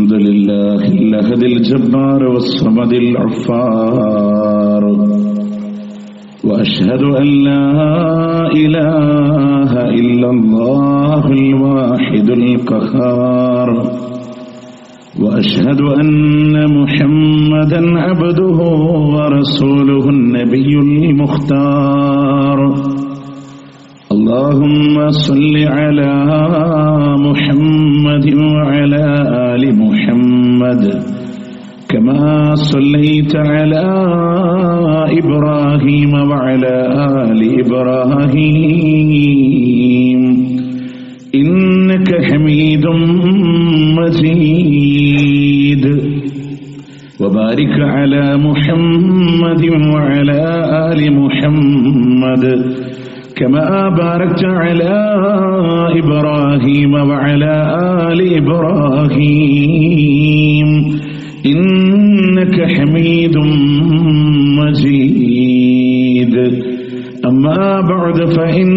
الحمد لله الأحد الجبار والصمد الغفار وأشهد أن لا إله إلا الله الواحد القهار وأشهد أن محمدا عبده ورسوله النبي المختار اللهم صل على محمد وعلى آل محمد كما صليت على إبراهيم وعلى آل إبراهيم إنك حميد مجيد وبارك على محمد وعلى آل محمد كما باركت على إبراهيم وعلى آل إبراهيم إنك حميد مجيد أما بعد فإن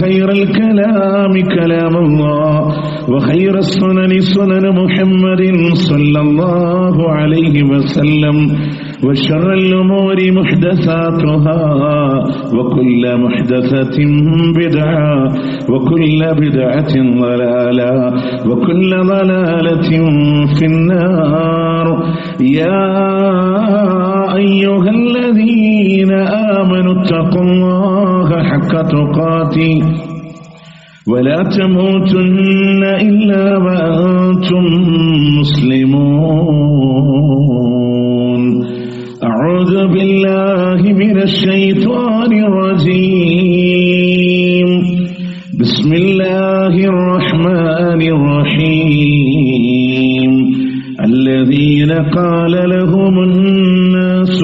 خير الكلام كلام الله وخير السنن سنن محمد صلى الله عليه وسلم وشر الأمور محدثاتها وكل محدثة بدعة وكل بدعة ضلالة وكل ضلالة في النار يا أيها الذين آمنوا اتقوا الله حق تقاته ولا تموتن إلا وأنتم مسلمون أعوذ بالله من الشيطان الرجيم بسم الله الرحمن الرحيم الذين قال لهم الناس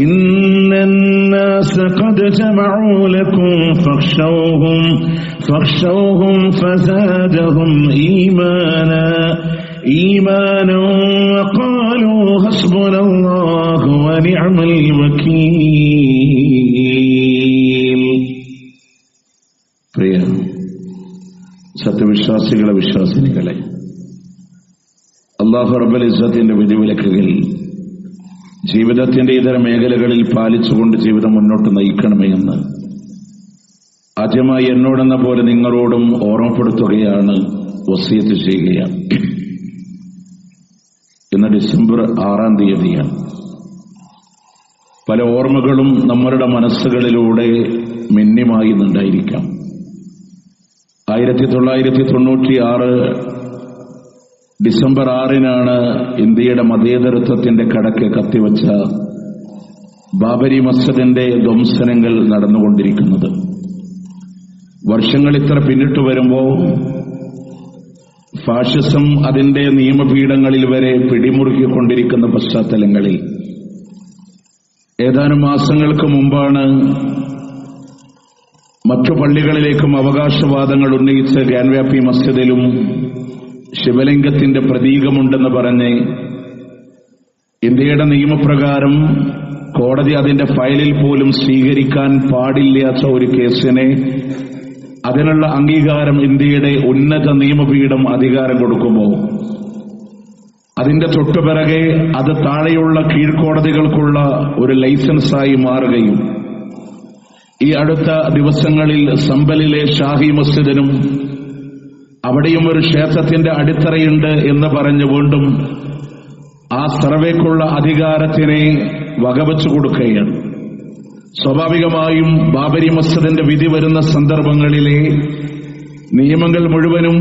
إن الناس قد جمعوا لكم فاخشوهم فزادهم إيمانا وقالوا حسبنا الله ونعم الوكيل. പ്രിയ സത്യവിശ്വാസികളെ വിശ്വാസിനികളെ, അല്ലാഹു റബ്ബുൽ ഇസ്സത്തിന്റെ വിധിവിലക്കുകൾ ജീവിതത്തിന്റെ ഇതര മേഖലകളിൽ പാലിച്ചുകൊണ്ട് ജീവിതം മുന്നോട്ട് നയിക്കണമേ എന്ന് ആദ്യമായി എന്നോടെന്ന പോലെ നിങ്ങളോടും ഓർമ്മപ്പെടുത്തുകയാണ്, വസിയത്ത് ചെയ്യുകയാണ്. ഇന്ന് ഡിസംബർ 6-ാം തീയതിയാണ്. പല ഓർമ്മകളും നമ്മളുടെ മനസ്സുകളിലൂടെ മിന്നിമായുന്നുണ്ടായിരിക്കാം. 1996 ഡിസംബർ 6-നാണ് ഇന്ത്യയുടെ മതേതരത്വത്തിന്റെ കടക്ക് കത്തിവച്ച ബാബരി മസ്ജിദിന്റെ ധ്വംസനങ്ങൾ നടന്നുകൊണ്ടിരിക്കുന്നത്. വർഷങ്ങൾ ഇത്ര പിന്നിട്ട് വരുമ്പോൾ ഫാഷിസം അതിന്റെ നിയമപീഠങ്ങളിൽ വരെ പിടിമുറുക്കിക്കൊണ്ടിരിക്കുന്ന പശ്ചാത്തലങ്ങളിൽ ഏതാനും മാസങ്ങൾക്ക് മുമ്പാണ് മറ്റു പള്ളികളിലേക്കും അവകാശവാദങ്ങൾ ഉന്നയിച്ച് ഗ്യാൻവ്യാപി മസ്ജിദിലും ശിവലിംഗത്തിന്റെ പ്രതീകമുണ്ടെന്ന് പറഞ്ഞ് ഇന്ത്യയുടെ നിയമപ്രകാരം കോടതി അതിന്റെ ഫയലിൽ പോലും സ്വീകരിക്കാൻ പാടില്ലാത്ത ഒരു കേസിനെ അതിനുള്ള അംഗീകാരം ഇന്ത്യയുടെ ഉന്നത നിയമപീഠം അധികാരം കൊടുക്കുമ്പോൾ അതിന്റെ തൊട്ടുപിറകെ അത് താഴെയുള്ള കീഴ്ക്കോടതികൾക്കുള്ള ഒരു ലൈസൻസായി മാറുകയും ഈ അടുത്ത ദിവസങ്ങളിൽ സമ്പലിലെ ഷാഹി മസ്ജിദിനും അവിടെയും ഒരു ക്ഷേത്രത്തിന്റെ അടിത്തറയുണ്ട് എന്ന് പറഞ്ഞ് വീണ്ടും ആ സർവേക്കുള്ള അധികാരത്തിനെ വകവച്ചു കൊടുക്കുകയാണ്. സ്വാഭാവികമായും ബാബരി മസ്ജിദിന്റെ വിധി വരുന്ന സന്ദർഭങ്ങളിലെ നിയമങ്ങൾ മുഴുവനും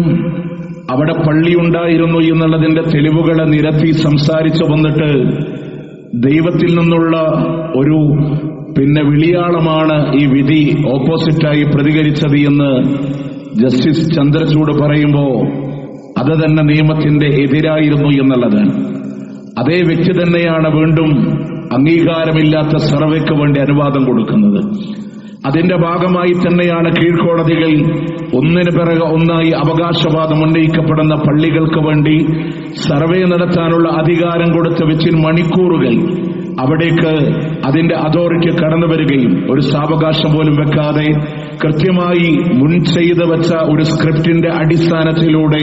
അവിടെ പള്ളിയുണ്ടായിരുന്നു എന്നുള്ളതിന്റെ തെളിവുകളെ നിരത്തി സംസാരിച്ചു വന്നിട്ട് ദൈവത്തിൽ നിന്നുള്ള ഒരു വിളിയാളമാണ് ഈ വിധി ഓപ്പോസിറ്റായി പ്രതികരിച്ചത് എന്ന് ജസ്റ്റിസ് ചന്ദ്രചൂഡ് പറയുമ്പോൾ അത് തന്നെ നിയമത്തിന്റെ എതിരായിരുന്നു എന്നുള്ളതാണ്. അതേ വ്യക്തി തന്നെയാണ് വീണ്ടും അംഗീകാരമില്ലാത്ത സർവേക്ക് വേണ്ടി അനുവാദം കൊടുക്കുന്നത്. അതിന്റെ ഭാഗമായി തന്നെയാണ് കീഴ്ക്കോടതികൾ ഒന്നിനു പിറകെ ഒന്നായി അവകാശവാദം ഉന്നയിക്കപ്പെടുന്ന പള്ളികൾക്ക് വേണ്ടി സർവേ നടത്താനുള്ള അധികാരം കൊടുത്ത് വെച്ചിൻ മണിക്കൂറുകൾ അവിടേക്ക് അതിന്റെ അതോറിറ്റി കടന്നു വരികയും ഒരു സാവകാശം പോലും വെക്കാതെ കൃത്യമായി മുൻ ചെയ്ത് വെച്ച ഒരു സ്ക്രിപ്റ്റിന്റെ അടിസ്ഥാനത്തിലൂടെ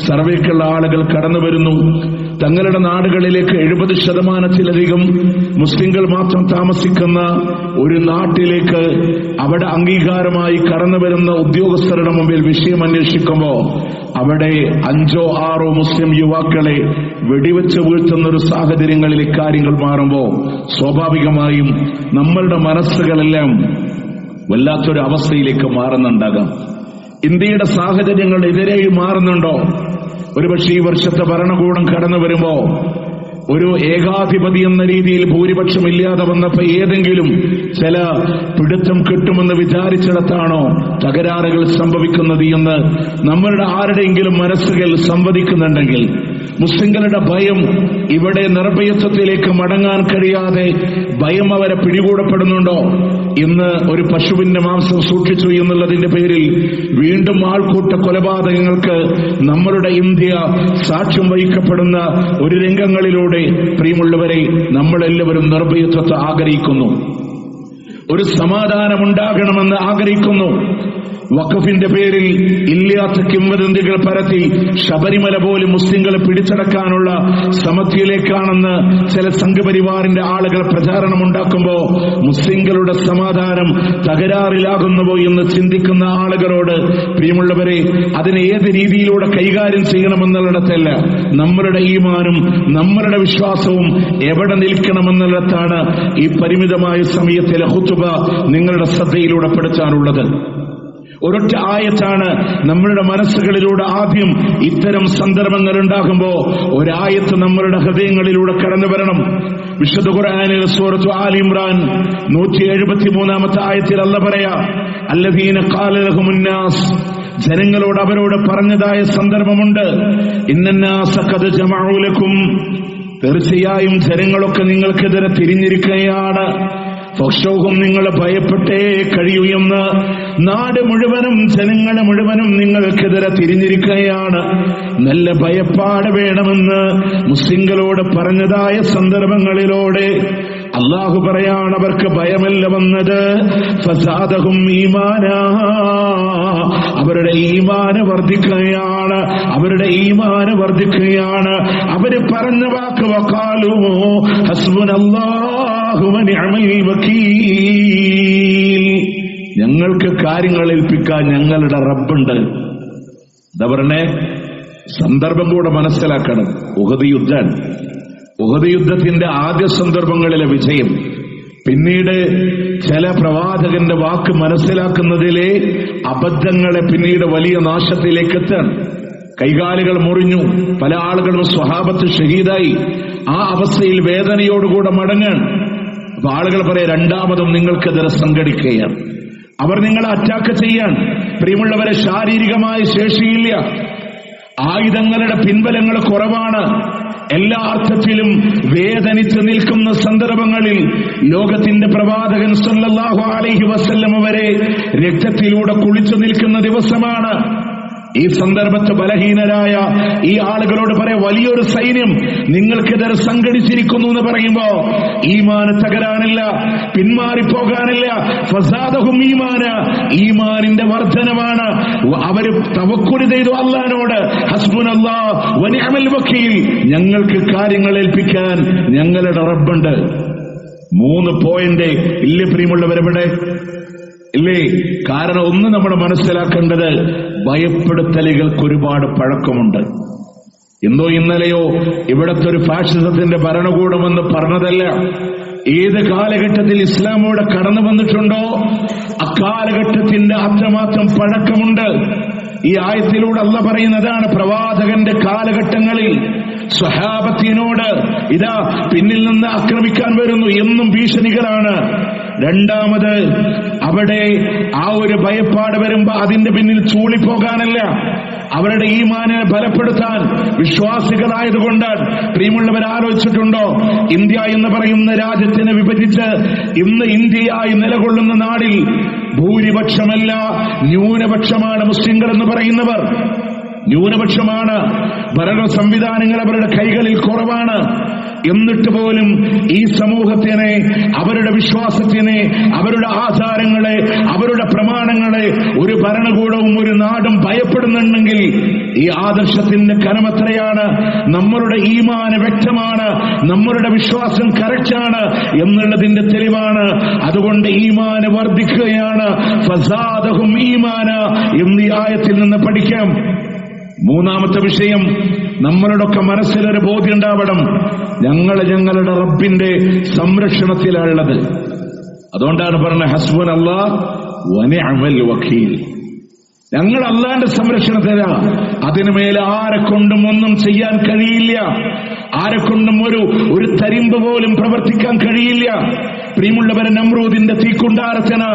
സർവേക്കുള്ള ആളുകൾ കടന്നു വരുന്നു. തങ്ങളുടെ നാടുകളിലേക്ക് 70%-ലധികം മുസ്ലിങ്ങൾ മാത്രം താമസിക്കുന്ന ഒരു നാട്ടിലേക്ക് അവിടെ അംഗീകാരമായി കടന്നു വരുന്ന ഉദ്യോഗസ്ഥരുടെ മുമ്പിൽ വിഷയം അന്വേഷിക്കുമ്പോൾ അവിടെ 5-6 മുസ്ലിം യുവാക്കളെ വെടിവെച്ച് വീഴ്ത്തുന്ന ഒരു സാഹചര്യങ്ങളിൽ ഇക്കാര്യങ്ങൾ മാറുമ്പോൾ സ്വാഭാവികമായും നമ്മളുടെ മനസ്സുകളെല്ലാം വല്ലാത്തൊരു അവസ്ഥയിലേക്ക് മാറുന്നുണ്ടാകാം. ഇന്ത്യയുടെ സാഹചര്യങ്ങൾ എതിരെയും മാറുന്നുണ്ടോ? ഒരുപക്ഷെ ഈ വർഷത്തെ ഭരണകൂടം കടന്നു വരുമ്പോ ഒരു ഏകാധിപതി എന്ന രീതിയിൽ ഭൂരിപക്ഷം ഇല്ലാതെ വന്നപ്പോ ഏതെങ്കിലും ചില പിടുത്തം കിട്ടുമെന്ന് വിചാരിച്ചിടത്താണോ തകരാറുകൾ സംഭവിക്കുന്നത് എന്ന് നമ്മളുടെ ആരുടെയെങ്കിലും മനസ്സുകൾ സംവദിക്കുന്നുണ്ടെങ്കിൽ, മുസ്ലിങ്ങളുടെ ഭയം ഇവിടെ നിർഭയത്വത്തിലേക്ക് മടങ്ങാൻ കഴിയാതെ ഭയം അവരെ പിടികൂടപ്പെടുന്നുണ്ടോ? ഇന്ന് ഒരു പശുവിന്റെ മാംസം സൂക്ഷിച്ചു എന്നുള്ളതിന്റെ പേരിൽ വീണ്ടും ആൾക്കൂട്ട കൊലപാതകങ്ങൾക്ക് നമ്മളുടെ ഇന്ത്യ സാക്ഷ്യം വഹിക്കപ്പെടുന്ന ഒരു രംഗങ്ങളിലൂടെ പ്രിയമുള്ളവരെ നമ്മളെല്ലാവരും നിർഭയത്വത്തെ ആഗ്രഹിക്കുന്നു. ഒരു സമാധാനമുണ്ടാകണമെന്ന് ആഗ്രഹിക്കുന്നു. വഖഫിന്റെ പേരിൽ ഇല്ലാത്ത കിംവദന്തികൾ പരത്തി ശബരിമല പോലും മുസ്ലിങ്ങളെ പിടിച്ചടക്കാനുള്ള സമത്തിയിലേക്കാണെന്ന് ചില സംഘപരിവാറിന്റെ ആളുകൾ പ്രചാരണമുണ്ടാക്കുമ്പോ മുസ്ലിങ്ങളുടെ സമാധാനം തകരാറിലാകുന്നുവോ എന്ന് ചിന്തിക്കുന്ന ആളുകളോട് പ്രിയമുള്ളവരെ, അതിനെ ഏത് രീതിയിലൂടെ കൈകാര്യം ചെയ്യണമെന്നുള്ളിടത്തല്ല, നമ്മളുടെ ഈമാനും നമ്മളുടെ വിശ്വാസവും എവിടെ നിൽക്കണമെന്നുള്ളിടത്താണ് ഈ പരിമിതമായ സമയത്തിലെ ഖുതുബ നിങ്ങളുടെ ശ്രദ്ധയിലൂടെ പെടുത്താനുള്ളത്. ഒരൊറ്റ ആയത്താണ് നമ്മളുടെ മനസ്സുകളിലൂടെ ആദ്യം ഇത്തരം സന്ദർഭങ്ങൾ ഉണ്ടാകുമ്പോ ഒരായത്ത് നമ്മളുടെ ഹൃദയങ്ങളിലൂടെ കടന്നു വരണം. വിശുദ്ധ ഖുർആനിൽ സൂറത്ത് ആൽ ഇംറാൻ 173-ാമത്തെ ആയത്തിൽ അല്ലാഹു പറയാ, അല്ലദീന ഖാല ലഹുമുന്നാസ്, ജനങ്ങളോട് അവരോട് പറഞ്ഞതായ സന്ദർഭമുണ്ട്. ഇന്നന്നാസ ഖദ് ജമഉ ലക്കും, തീർച്ചയായും ജനങ്ങളൊക്കെ നിങ്ങൾക്കെതിരെ തിരിഞ്ഞിരിക്കുകയാണ്. ഫഖ്ശൗഹും, നിങ്ങളെ ഭയപ്പെട്ടേ കഴിയൂ എന്ന് നാട് മുഴുവനും ജനങ്ങളെ മുഴുവനും നിങ്ങൾക്കെതിരെ തിരിഞ്ഞിരിക്കുകയാണ്. നല്ല ഭയപ്പാട് വേണമെന്ന് മുസ്ലിങ്ങളോട് പറഞ്ഞതായ സന്ദർഭങ്ങളിലൂടെ അല്ലാഹു പറയാണ്, അവർക്ക് ഭയമല്ല വന്നത്, ഫസാദഹും ഈമാനാ, അവരുടെ ഈമാന് വർദ്ധിക്കുകയാണ്, അവരുടെ ഈമാന് വർദ്ധിക്കുകയാണ്. അവര് പറഞ്ഞ വാക്ക് വഖാലു ഹസ്ബുനല്ലാഹു വനിഅമൽ വകീൽ, ഞങ്ങൾക്ക് കാര്യങ്ങൾ ഏൽപ്പിക്കാൻ ഞങ്ങളുടെ റബ്ബുണ്ട്. എന്താ പറഞ്ഞേ? സന്ദർഭം കൂടെ മനസ്സിലാക്കണം. ഉഹദ് യുദ്ധം, ഉഹദ് യുദ്ധത്തിന്റെ ആദ്യ സന്ദർഭങ്ങളിലെ വിജയം, പിന്നീട് ചില പ്രവാചകന്റെ വാക്ക് മനസ്സിലാക്കുന്നതിലെ അബദ്ധങ്ങളെ പിന്നീട് വലിയ നാശത്തിലേക്ക് എത്താൻ, കൈകാലുകൾ മുറിഞ്ഞു, പല ആളുകളും സ്വഹാബത്ത് ഷഹീദായി, ആ അവസ്ഥയിൽ വേദനയോടുകൂടെ മടങ്ങാൻ. അപ്പൊ ആളുകൾ പറയാം, രണ്ടാമതും നിങ്ങൾക്കെതിരെ സംഘടിക്കുകയാണ്, അവർ നിങ്ങളെ അറ്റാക്ക് ചെയ്യാൻ. പ്രിയമുള്ളവരെ, ശാരീരികമായ ശേഷിയില്ല, ആയുധങ്ങളുടെ പിൻബലങ്ങൾ കുറവാണ്. എല്ലാ അർത്ഥത്തിലും വേദനിച്ച് നിൽക്കുന്ന സന്ദർഭങ്ങളിൽ ലോകത്തിന്റെ പ്രവാചകൻ സല്ലല്ലാഹു അലൈഹി വസല്ലം വരെ രക്തത്തിലൂടെ കുളിച്ചു നിൽക്കുന്ന ദിവസമാണ്. ഈ സന്ദർഭത്ത് ബലഹീനരായ ഈ ആളുകളോട് പറയാം, വലിയൊരു സൈന്യം നിങ്ങൾക്കെതിരെ സംഘടിച്ചിരിക്കുന്നു എന്ന് പറയുമ്പോ ഈമാന് തകരാനില്ല, പിന്മാറിപ്പോകാനില്ല. ഫസാദഹും ഈമാന, ഈമാനിന്റെ വർധനമാണ്. അവര് തവക്കുൽ ചെയ്തു അല്ലാഹുവിനോട്, ഹസ്ബുനല്ലാഹ് വനിഅമൽ വകീൽ, ഞങ്ങൾക്ക് കാര്യങ്ങൾ ഏൽപ്പിക്കാൻ ഞങ്ങളുടെ റബ്ബുണ്ട്. 3 പോയിന്റ് ഇല്ലേ പ്രിയമുള്ളവരെവിടെ? ഇല്ലേ? കാരണം ഒന്ന് നമ്മൾ മനസ്സിലാക്കേണ്ടത്, ഭയപ്പെടുത്തലുകൾക്ക് ഒരുപാട് പഴക്കമുണ്ട്. ഇന്നോ ഇന്നലെയോ ഇവിടത്തെ ഒരു ഫാഷിസത്തിന്റെ ഭരണകൂടമെന്ന് പറഞ്ഞതല്ല. ഏത് കാലഘട്ടത്തിൽ ഇസ്ലാമോടെ കടന്നു വന്നിട്ടുണ്ടോ അക്കാലഘട്ടത്തിന്റെ അത്രമാത്രം പഴക്കമുണ്ട്. ഈ ആയത്തിലൂടെ അല്ലാഹു പറയുന്നതാണ്, പ്രവാചകന്റെ കാലഘട്ടങ്ങളിൽ സ്വഹാബത്തിനോട് ഇതാ പിന്നിൽ നിന്ന് ആക്രമിക്കാൻ വരുന്നു എന്നും ഭീഷണികളാണ്. രണ്ടാമത് അവിടെ ആ ഒരു ഭയപ്പാട് വരുമ്പോ അതിന്റെ പിന്നിൽ ചൂളിപ്പോകാനല്ല, അവരുടെ ഈമാനെ ബലപ്പെടുത്താൻ വിശ്വാസികളായതുകൊണ്ടാണ്. പ്രിയമുള്ളവർ, ആലോചിച്ചിട്ടുണ്ടോ? ഇന്ത്യ എന്ന് പറയുന്ന രാജ്യത്തിനെ വിഭജിച്ച് ഇന്ന് ഇന്ത്യയായി നിലകൊള്ളുന്ന നാടിൽ ഭൂരിപക്ഷമല്ല ന്യൂനപക്ഷമാണ് മുസ്ലിങ്ങൾ എന്ന് പറയുന്നവർ. ന്യൂനപക്ഷമാണ്, ഭരണ സംവിധാനങ്ങൾ അവരുടെ കൈകളിൽ കുറവാണ്. എന്നിട്ട് പോലും ഈ സമൂഹത്തിനെ, അവരുടെ വിശ്വാസത്തിനെ, അവരുടെ ആചാരങ്ങളെ, അവരുടെ പ്രമാണങ്ങളെ ഒരു ഭരണകൂടവും ഒരു നാടും ഭയപ്പെടുന്നുണ്ടെങ്കിൽ ഈ ആദർശത്തിന്റെ കനമത്രയാണ്. നമ്മളുടെ ഈമാന് വ്യക്തമാണ്, നമ്മളുടെ വിശ്വാസം കറക്റ്റാണ് എന്നുള്ളതിന്റെ തെളിവാണ്. അതുകൊണ്ട് ഈമാന് വർദ്ധിക്കുകയാണ്. ഫസാദഹും ഈമാന എന്ന് ഈ ആയത്തിൽ നിന്ന് പഠിക്കാം. മൂന്നാമത്തെ വിഷയം, നമ്മളുടെയൊക്കെ മനസ്സിലൊരു ബോധ്യം ഉണ്ടാവണം, ഞങ്ങളുടെ റബ്ബിന്റെ സംരക്ഷണത്തിലുള്ളത്. അതുകൊണ്ടാണ് പറഞ്ഞത് ഹസ്ബുനല്ലാഹ് വനിഅമൽ വക്കീൽ. ഞങ്ങൾ അല്ലാഹുവിന്റെ സംരക്ഷണത്തിലാണ്. അതിനുമേലെ ആരെക്കൊണ്ടും ഒന്നും ചെയ്യാൻ കഴിയില്ല, ആരെക്കൊണ്ടും ഒരു തരിമ്പ് പോലും പ്രവർത്തിക്കാൻ കഴിയില്ല. പ്രിയമുള്ളവരെ, നമ്രൂദിന്റെ തീക്കുണ്ടാരത്തിന്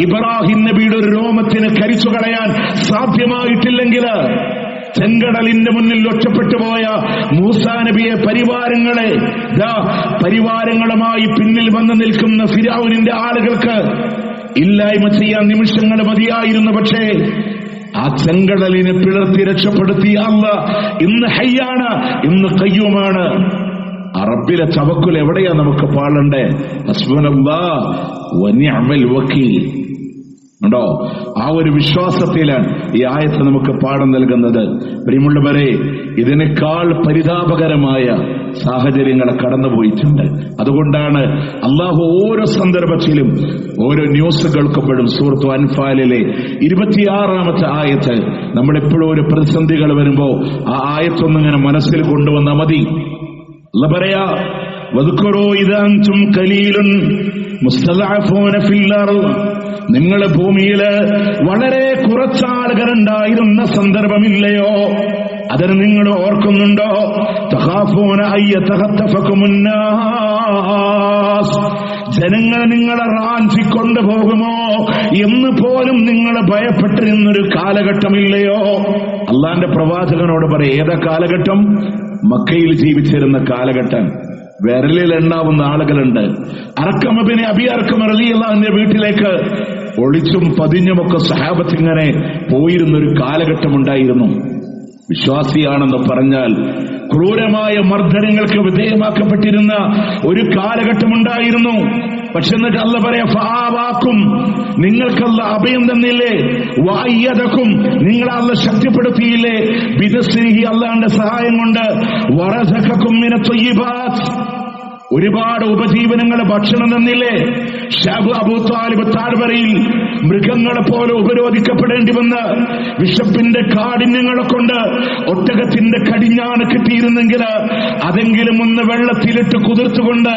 ഇബ്രാഹിം നബിയുടെ ഒരു രോമത്തിന് കരിച്ചു കളയാൻ സാധ്യമായിട്ടില്ലെങ്കിൽ, ചെങ്കടലിന്റെ മുന്നിൽ ഒറ്റപ്പെട്ടുപോയ മൂസാ നബിയെ പരിവാരങ്ങളുമായി പിന്നിൽ വന്നു നിൽക്കുന്ന ഫിർഔനിന്റെ ആളുകൾക്ക് ഇല്ലായ്മ ചെയ്യാൻ നിമിഷങ്ങൾ മതിയായിരുന്നു. പക്ഷേ ആ ചെങ്കടലിനെ പിളർത്തി രക്ഷപ്പെടുത്തിയ അല്ലാഹ് ഇന്ന് ഹയ്യാണ്, ഇന്ന് ഖയ്യൂമാണ്. ആ റബ്ബിലെ തവക്കുൽ എവിടെയാ നമുക്ക് പാടണ്ടേ? ഹസ്ബുനല്ലാഹ് വനിഅമൽ വക്കീൽ. ഉണ്ടോ? ആ ഒരു വിശ്വാസത്തിലാണ് ഈ ആയത്ത് നമുക്ക് പാഠം നൽകുന്നത്. പ്രിയമുള്ളവരെ, ഇതിനേക്കാൾ പരിതാപകരമായ സാഹചര്യങ്ങൾ കടന്നുപോയിട്ടുണ്ട്. അതുകൊണ്ടാണ് അള്ളാഹു ഓരോ സന്ദർഭത്തിലും ഓരോ ന്യൂസ് കേൾക്കുമ്പോഴും സൂറത്ത് അൻഫാലിലെ 26-ാമത്തെ ആയത്ത്, നമ്മളെപ്പോഴും ഒരു പ്രതിസന്ധികൾ വരുമ്പോ ആ ആയത്തൊന്നിങ്ങനെ മനസ്സിൽ കൊണ്ടുവന്നാൽ മതി. അല്ലാഹു പറയാ, വദ്കുറൂ ഇദാ അൻതും ഖലീലുൻ മുസ്തദഅഫൂന ഫിൽ അർദ്. നിങ്ങൾ ഭൂമിയില് വളരെ കുറച്ചാളുകളുണ്ടായിരുന്ന സന്ദർഭമില്ലയോ? അതിന് നിങ്ങൾ ഓർക്കുന്നുണ്ടോ? തഖാഫൂന അയ്യതഖത്തഫകുമുന്നാസ്. ജനങ്ങൾ നിങ്ങളെ റാഞ്ചിക്കൊണ്ടുപോകുമോ എന്ന് പോലും നിങ്ങൾ ഭയപ്പെട്ടിരുന്നൊരു കാലഘട്ടമില്ലയോ? അള്ളാന്റെ പ്രവാചകനോട് പറയും, ഏതാ കാലഘട്ടം? മക്കയിൽ ജീവിച്ചിരുന്ന കാലഘട്ടം. വിരലിൽ എണ്ണാവുന്ന ആളുകളുണ്ട്. അർഖം ഇബ്നു അബീ അർഖം റളിയല്ലാഹുവിന്റെ വീട്ടിലേക്ക് ഒളിച്ചും പതിഞ്ഞുമൊക്കെ സഹാബത്ത് ഇങ്ങനെ പോയിരുന്നൊരു കാലഘട്ടമുണ്ടായിരുന്നു. വിശ്വാസിയാണെന്ന് പറഞ്ഞാൽ ക്രൂരമായ മർദ്ദനങ്ങൾക്ക് വിധേയമാക്കപ്പെട്ടിരുന്ന ഒരു കാലഘട്ടമുണ്ടായിരുന്നു. പക്ഷെ എന്നിട്ട് അല്ലാഹു പറയാ, ഫആവാക്കും, നിങ്ങൾക്കല്ല അഭയം തന്നില്ലേ, വഅയ്യദക്കും, നിങ്ങളെ അല്ലാഹു ശക്തിപ്പെടുത്തിയില്ലേ, ബിനസ്രിഹി, അല്ലാഹുവിന്റെ സഹായം കൊണ്ട്, വറസഖക്കും മിനത് ത്വയ്യിബാത്ത്, ഒരുപാട് ഉപജീവനങ്ങൾ ഭക്ഷണം തന്നില്ലേ. അബൂ താലിബ് താഴ്വരയിൽ മൃഗങ്ങളെ പോലെ ഉപരോധിക്കപ്പെടേണ്ടി വന്ന് വിശപ്പിന്റെ കാഠിന്യങ്ങളെ കൊണ്ട് ഒട്ടകത്തിന്റെ കടിഞ്ഞാണ് കിട്ടിയിരുന്നെങ്കിൽ അതെങ്കിലും ഒന്ന് വെള്ളത്തിലിട്ട് കുതിർത്തുകൊണ്ട്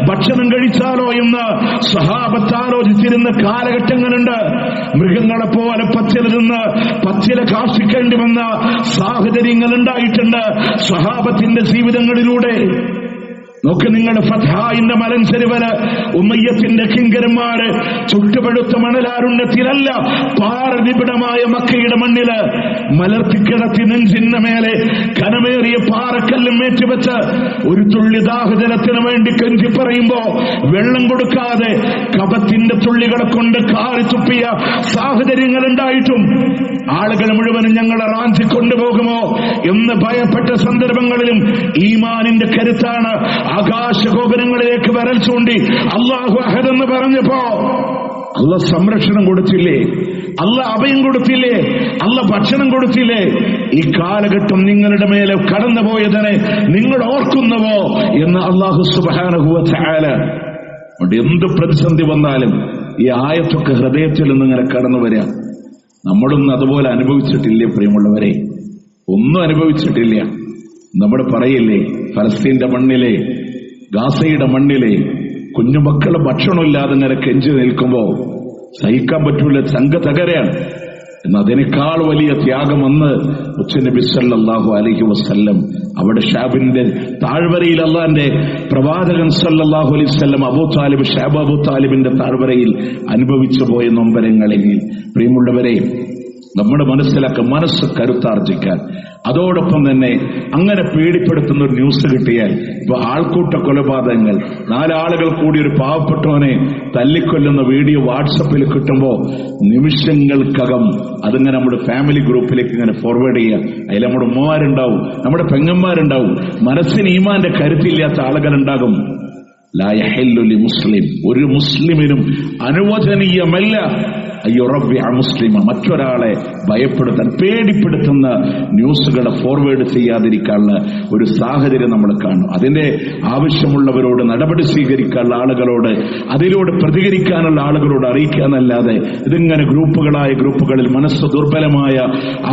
ഭക്ഷണം കഴിച്ചാലോ എന്ന് സ്വഹാബത്ത് ആലോചിച്ചിരുന്ന കാലഘട്ടങ്ങളുണ്ട്. മൃഗങ്ങളെ പോലെ പച്ചില കാർഷിക്കേണ്ടി വന്ന സാഹചര്യങ്ങൾ ഉണ്ടായിട്ടുണ്ട് സ്വഹാബത്തിന്റെ ജീവിതങ്ങളിലൂടെ. നോക്ക് നിങ്ങൾ, ഫത്ഹായിന്റെ മലൻചെരുവന് ഉമയ്യത്തിന്റെ കിങ്കരന്മാര് ചുട്ടുപഴുത്ത മണലാരുണ്യത്തിലല്ല, പാറനിബിഡമായ മക്കയുടെ മണ്ണില് മലർത്തിക്കിടത്തി നെഞ്ചിന്റെ മേലെ കനമേറിയ പാറക്കല്ലും ഏറ്റുവെച്ച് ഒരു തുള്ളി ദാഹജലത്തിന് വേണ്ടി കെഞ്ചി പറയുമ്പോ വെള്ളം കൊടുക്കാതെ കബത്തിന്റെ തുള്ളികളെ കൊണ്ട് കാറി തുപ്പിയ സാഹചര്യങ്ങൾ ഉണ്ടായിട്ടും ആളുകൾ മുഴുവനും ഞങ്ങളെ റാഞ്ചി കൊണ്ടുപോകുമോ എന്ന് ഭയപ്പെട്ട സന്ദർഭങ്ങളിലും ഈമാനിന്റെ കരുത്താണ് ആകാശഗോപുരങ്ങളിലേക്ക് വിരൽ ചൂണ്ടി അല്ലാഹു അഹദ് എന്ന് പറഞ്ഞപ്പോ അല്ലാഹ് സംരക്ഷണം കൊടുത്തില്ലേ? അല്ലാഹ് അഭയം കൊടുത്തില്ലേ? അല്ലാഹ് ഭക്ഷണം കൊടുത്തില്ലേ? ഈ കാലഘട്ടം നിങ്ങളുടെ മേലെ കടന്നുപോയതിനെ നിങ്ങൾ ഓർക്കുന്നുവോ എന്ന് അല്ലാഹു സുബ്ഹാനഹു വ തആല. എന്ത് പ്രതിസന്ധി വന്നാലും ഈ ആയത്തൊക്കെ ഹൃദയത്തിൽ നിന്നിങ്ങനെ കടന്നു വരാം. നമ്മളൊന്നും അതുപോലെ അനുഭവിച്ചിട്ടില്ലേ പ്രിയമുള്ളവരെ? ഒന്നും അനുഭവിച്ചിട്ടില്ല. നമ്മൾ പറയില്ലേ, ഫലസ്തീന്റെ മണ്ണിലെ, ഗാസയുടെ മണ്ണിലെ കുഞ്ഞുമക്കളെ ഭക്ഷണമില്ലാതെ ഇങ്ങനെ കെഞ്ചി നിൽക്കുമ്പോ സഹിക്കാൻ പറ്റൂല, ചങ്ക തകരാണ്. എന്ന് അതിനേക്കാൾ വലിയ ത്യാഗം വന്ന് നബി സല്ലല്ലാഹു അലൈഹി വസല്ലം അവിടെ ഷാബിന്റെ താഴ്വരയിൽ അള്ളാന്റെ പ്രവാചകൻ സല്ലല്ലാഹു അലൈഹി വസല്ലം അബൂ താലിബിന്റെ താഴ്വരയിൽ അനുഭവിച്ചു പോയ നൊമ്പരങ്ങളിൽ പ്രിയമുള്ളവരെ, നമ്മുടെ മനസ്സിലൊക്കെ മനസ്സ് കരുത്താർജിക്കാൻ. അതോടൊപ്പം തന്നെ അങ്ങനെ പേടിപ്പെടുത്തുന്ന ഒരു ന്യൂസ് കിട്ടിയാൽ, ഇപ്പൊ ആൾക്കൂട്ട കൊലപാതകങ്ങൾ, 4 ആളുകൾ കൂടി ഒരു പാവപ്പെട്ടവനെ തല്ലിക്കൊല്ലുന്ന വീഡിയോ വാട്സപ്പിൽ കിട്ടുമ്പോ നിമിഷങ്ങൾക്കകം അതിങ്ങനെ നമ്മുടെ ഫാമിലി ഗ്രൂപ്പിലേക്ക് ഇങ്ങനെ ഫോർവേഡ് ചെയ്യുക. അതിൽ നമ്മുടെ ഉമ്മമാരുണ്ടാവും, നമ്മുടെ പെങ്ങന്മാരുണ്ടാവും, മനസ്സിന് ഈമാന്റെ കരുത്തില്ലാത്ത ആളുകളുണ്ടാകും. ലാ യഹില്ലു ലി മുസ്ലിം, ഒരു മുസ്ലിമിനും അനുവദനീയമല്ല അയ്യുറബ്ബിഅ മുസ്ലിമ, മറ്റൊരാളെ ഭയപ്പെടുത്താൻ പേടിപ്പെടുത്തുന്ന ന്യൂസുകളെ ഫോർവേഡ് ചെയ്യാതിരിക്കാനുള്ള ഒരു സാഹചര്യം നമ്മൾ കാണും. അതിന്റെ ആവശ്യമുള്ളവരോട് നടപടി സ്വീകരിക്കാനുള്ള ആളുകളോട്, അതിലൂടെ പ്രതികരിക്കാനുള്ള ആളുകളോട് അറിയിക്കാനല്ലാതെ ഇതിങ്ങനെ ഗ്രൂപ്പുകളിൽ മനസ്സ് ദുർബലമായ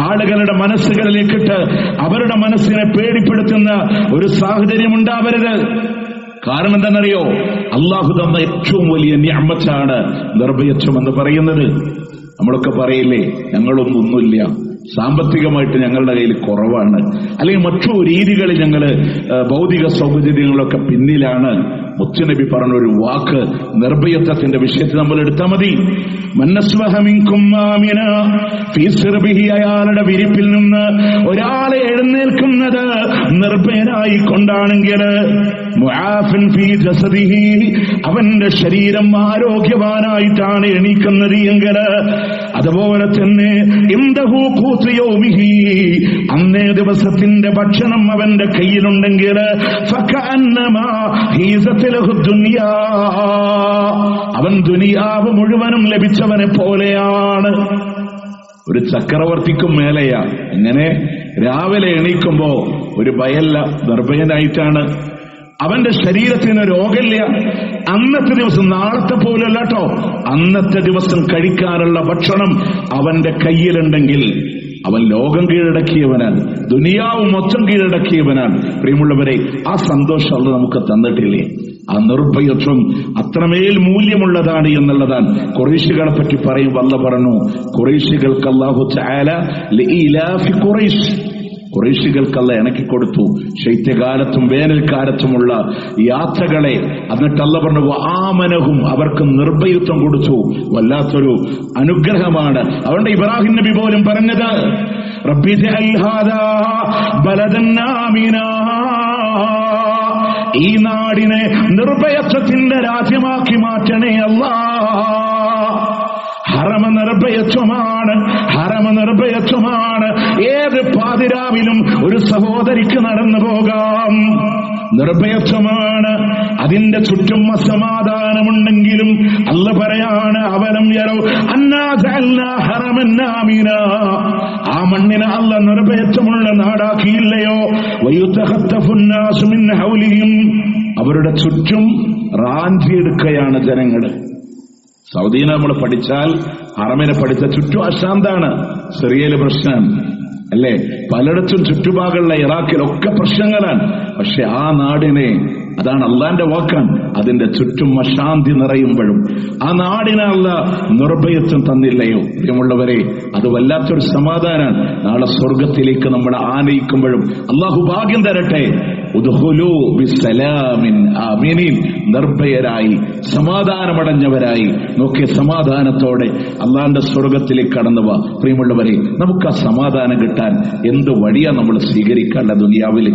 ആളുകളുടെ മനസ്സുകളിലേക്കിട്ട് അവരുടെ മനസ്സിനെ പേടിപ്പെടുത്തുന്ന ഒരു സാഹചര്യം ഉണ്ടാവരുത്. കാരണം എന്താണെന്നറിയോ? അള്ളാഹു തന്ന ഏറ്റവും വലിയ നിഅമത്താണ് നിർഭയത്വം എന്ന് പറയുന്നത്. നമ്മളൊക്കെ പറയില്ലേ, ഞങ്ങളൊന്നുമില്ല, സാമ്പത്തികമായിട്ട് ഞങ്ങളുടെ കയ്യിൽ കുറവാണ്, അല്ലെങ്കിൽ മറ്റു രീതികളിൽ ഞങ്ങള് ഭൗതിക സൗകര്യങ്ങളൊക്കെ പിന്നിലാണ്. മുത്തുനബി പറഞ്ഞൊരു വാക്ക് നിർഭയത്വത്തിന്റെ വിഷയത്തിൽ നമ്മൾ എടുത്താൽ മതി. അയാളുടെ വിരിപ്പിൽ നിന്ന് ഒരാളെ എഴുന്നേൽക്കുന്നത് നിർഭയനായി കൊണ്ടാണെങ്കിൽ, അവന്റെ ശരീരം ആരോഗ്യവാനായിട്ടാണ് എണീക്കുന്നത് എങ്കിൽ, അതുപോലെ തന്നെ അന്നേ ദിവസത്തിന്റെ ഭക്ഷണം അവന്റെ കയ്യിലുണ്ടെങ്കിൽ, അവൻ ദുനിയാവ് മുഴുവനും ലഭിച്ചവനെ പോലെയാണ്. ഒരു ചക്രവർത്തിക്കും മേലെയാ. ഇങ്ങനെ രാവിലെ എണീക്കുമ്പോ ഒരു ഭയല്ല, നിർഭയനായിട്ടാണ്. അവന്റെ ശരീരത്തിന് രോഗമില്ല. അന്നത്തെ ദിവസം, നാളത്തെ പോലല്ല കേട്ടോ, അന്നത്തെ ദിവസം കഴിക്കാനുള്ള ഭക്ഷണം അവന്റെ കയ്യിലുണ്ടെങ്കിൽ അവൻ ലോകം കീഴടക്കിയവനാണ്, ദുനിയാവ് മൊത്തം കീഴടക്കിയവനാണ്. പ്രിയമുള്ളവരെ, ആ സന്തോഷം അത് നമുക്ക് തന്നിട്ടില്ലേ? ആ നിർഭയത്വം അത്രമേൽ മൂല്യമുള്ളതാണ് എന്നുള്ളതാണ്. ഖുറൈശികളെ പറ്റി പറയുമ്പോൾ അല്ലാഹു പറഞ്ഞു, ഖുറൈശികൾക്ക് അല്ലാഹു തആല ലഇലാഫി ഖുറൈശ്, ഖുറൈശികൾക്കല്ല ഇണക്കിക്കൊടുത്തു ശൈത്യകാലത്തും വേനൽക്കാലത്തുമുള്ള യാത്രകളെ. എന്നിട്ട് അല്ലാഹു പറഞ്ഞു വആമനഹും, അവർക്ക് നിർഭയത്വം കൊടുത്തു. വല്ലാത്തൊരു അനുഗ്രഹമാണ്. അതുകൊണ്ട് ഇബ്രാഹിം നബി പോലും പറഞ്ഞത്, റബ്ബി ജഅൽ ഹാദാ ബലദൻ ആമിനാ, ഈ നാടിനെ നിർഭയത്വത്തിന്റെ രാജ്യമാക്കി മാറ്റണേ അല്ലാഹ്. ഹറമ നിർഭയത്വമാണ്, ഹറമ നിർഭയത്വമാണ്. ഏത് പാതിരാവിലും ഒരു സഹോദരിക്ക് നടന്നു പോകാം, നിർഭയത്വമാണ്. അതിന്റെ ചുറ്റും അസമാധാനമുണ്ടെങ്കിലും അല്ലാഹു പറയാണ്, അവലം യറൗ അന്നാ ജഅൽനാ ഹറമൻ ആമിനാ, ആ മണ്ണിനെ അല്ലാഹു നിർഭയത്വമുള്ള നാടാക്കിയില്ലയോ? വയുതഖത്തഫുൻ നാസു മിൻ ഹൗലിഹിം, അവരുടെ ചുറ്റും റാഞ്ചിയെടുക്കുകയാണ് ജനങ്ങള്. സൗദിനെ നമ്മൾ പഠിച്ചാൽ, ഹറമിനെ പഠിച്ച ചുറ്റും അശാന്താണ്. സിറിയയിലെ പ്രശ്നം അല്ലേ, പലയിടത്തും ചുറ്റുഭാഗമുള്ള ഇറാഖിലൊക്കെ പ്രശ്നങ്ങളാണ്. പക്ഷെ ആ നാടിനെ, അതാണ് അള്ളാന്റെ വാക്കാൻ, അതിന്റെ ചുറ്റും അശാന്തി നിറയുമ്പോഴും ആ നാടിനെ അല്ലാഹ് നിർഭയത്വം തന്നില്ലയോ? പ്രിയമുള്ളവരെ, അത് വല്ലാത്തൊരു സമാധാനാണ്. നാളെ സ്വർഗത്തിലേക്ക് നമ്മൾ ആനയിക്കുമ്പോഴും അള്ളാഹു ഭാഗ്യം തരട്ടെ. ഉദ്ഖുലൂ ബിസ്സലാമിൻ ആമിനീൻ, നിർഭയരായി സമാധാനമടഞ്ഞവരായി. നോക്കിയ സമാധാനത്തോടെ അള്ളാന്റെ സ്വർഗത്തിലേക്ക് കടന്നു വാ. പ്രിയമുള്ളവരെ, നമുക്ക് ആ സമാധാനം കിട്ടാൻ എന്ത് വഴിയാ നമ്മൾ സ്വീകരിക്കാനുള്ള ദുനിയാവില്?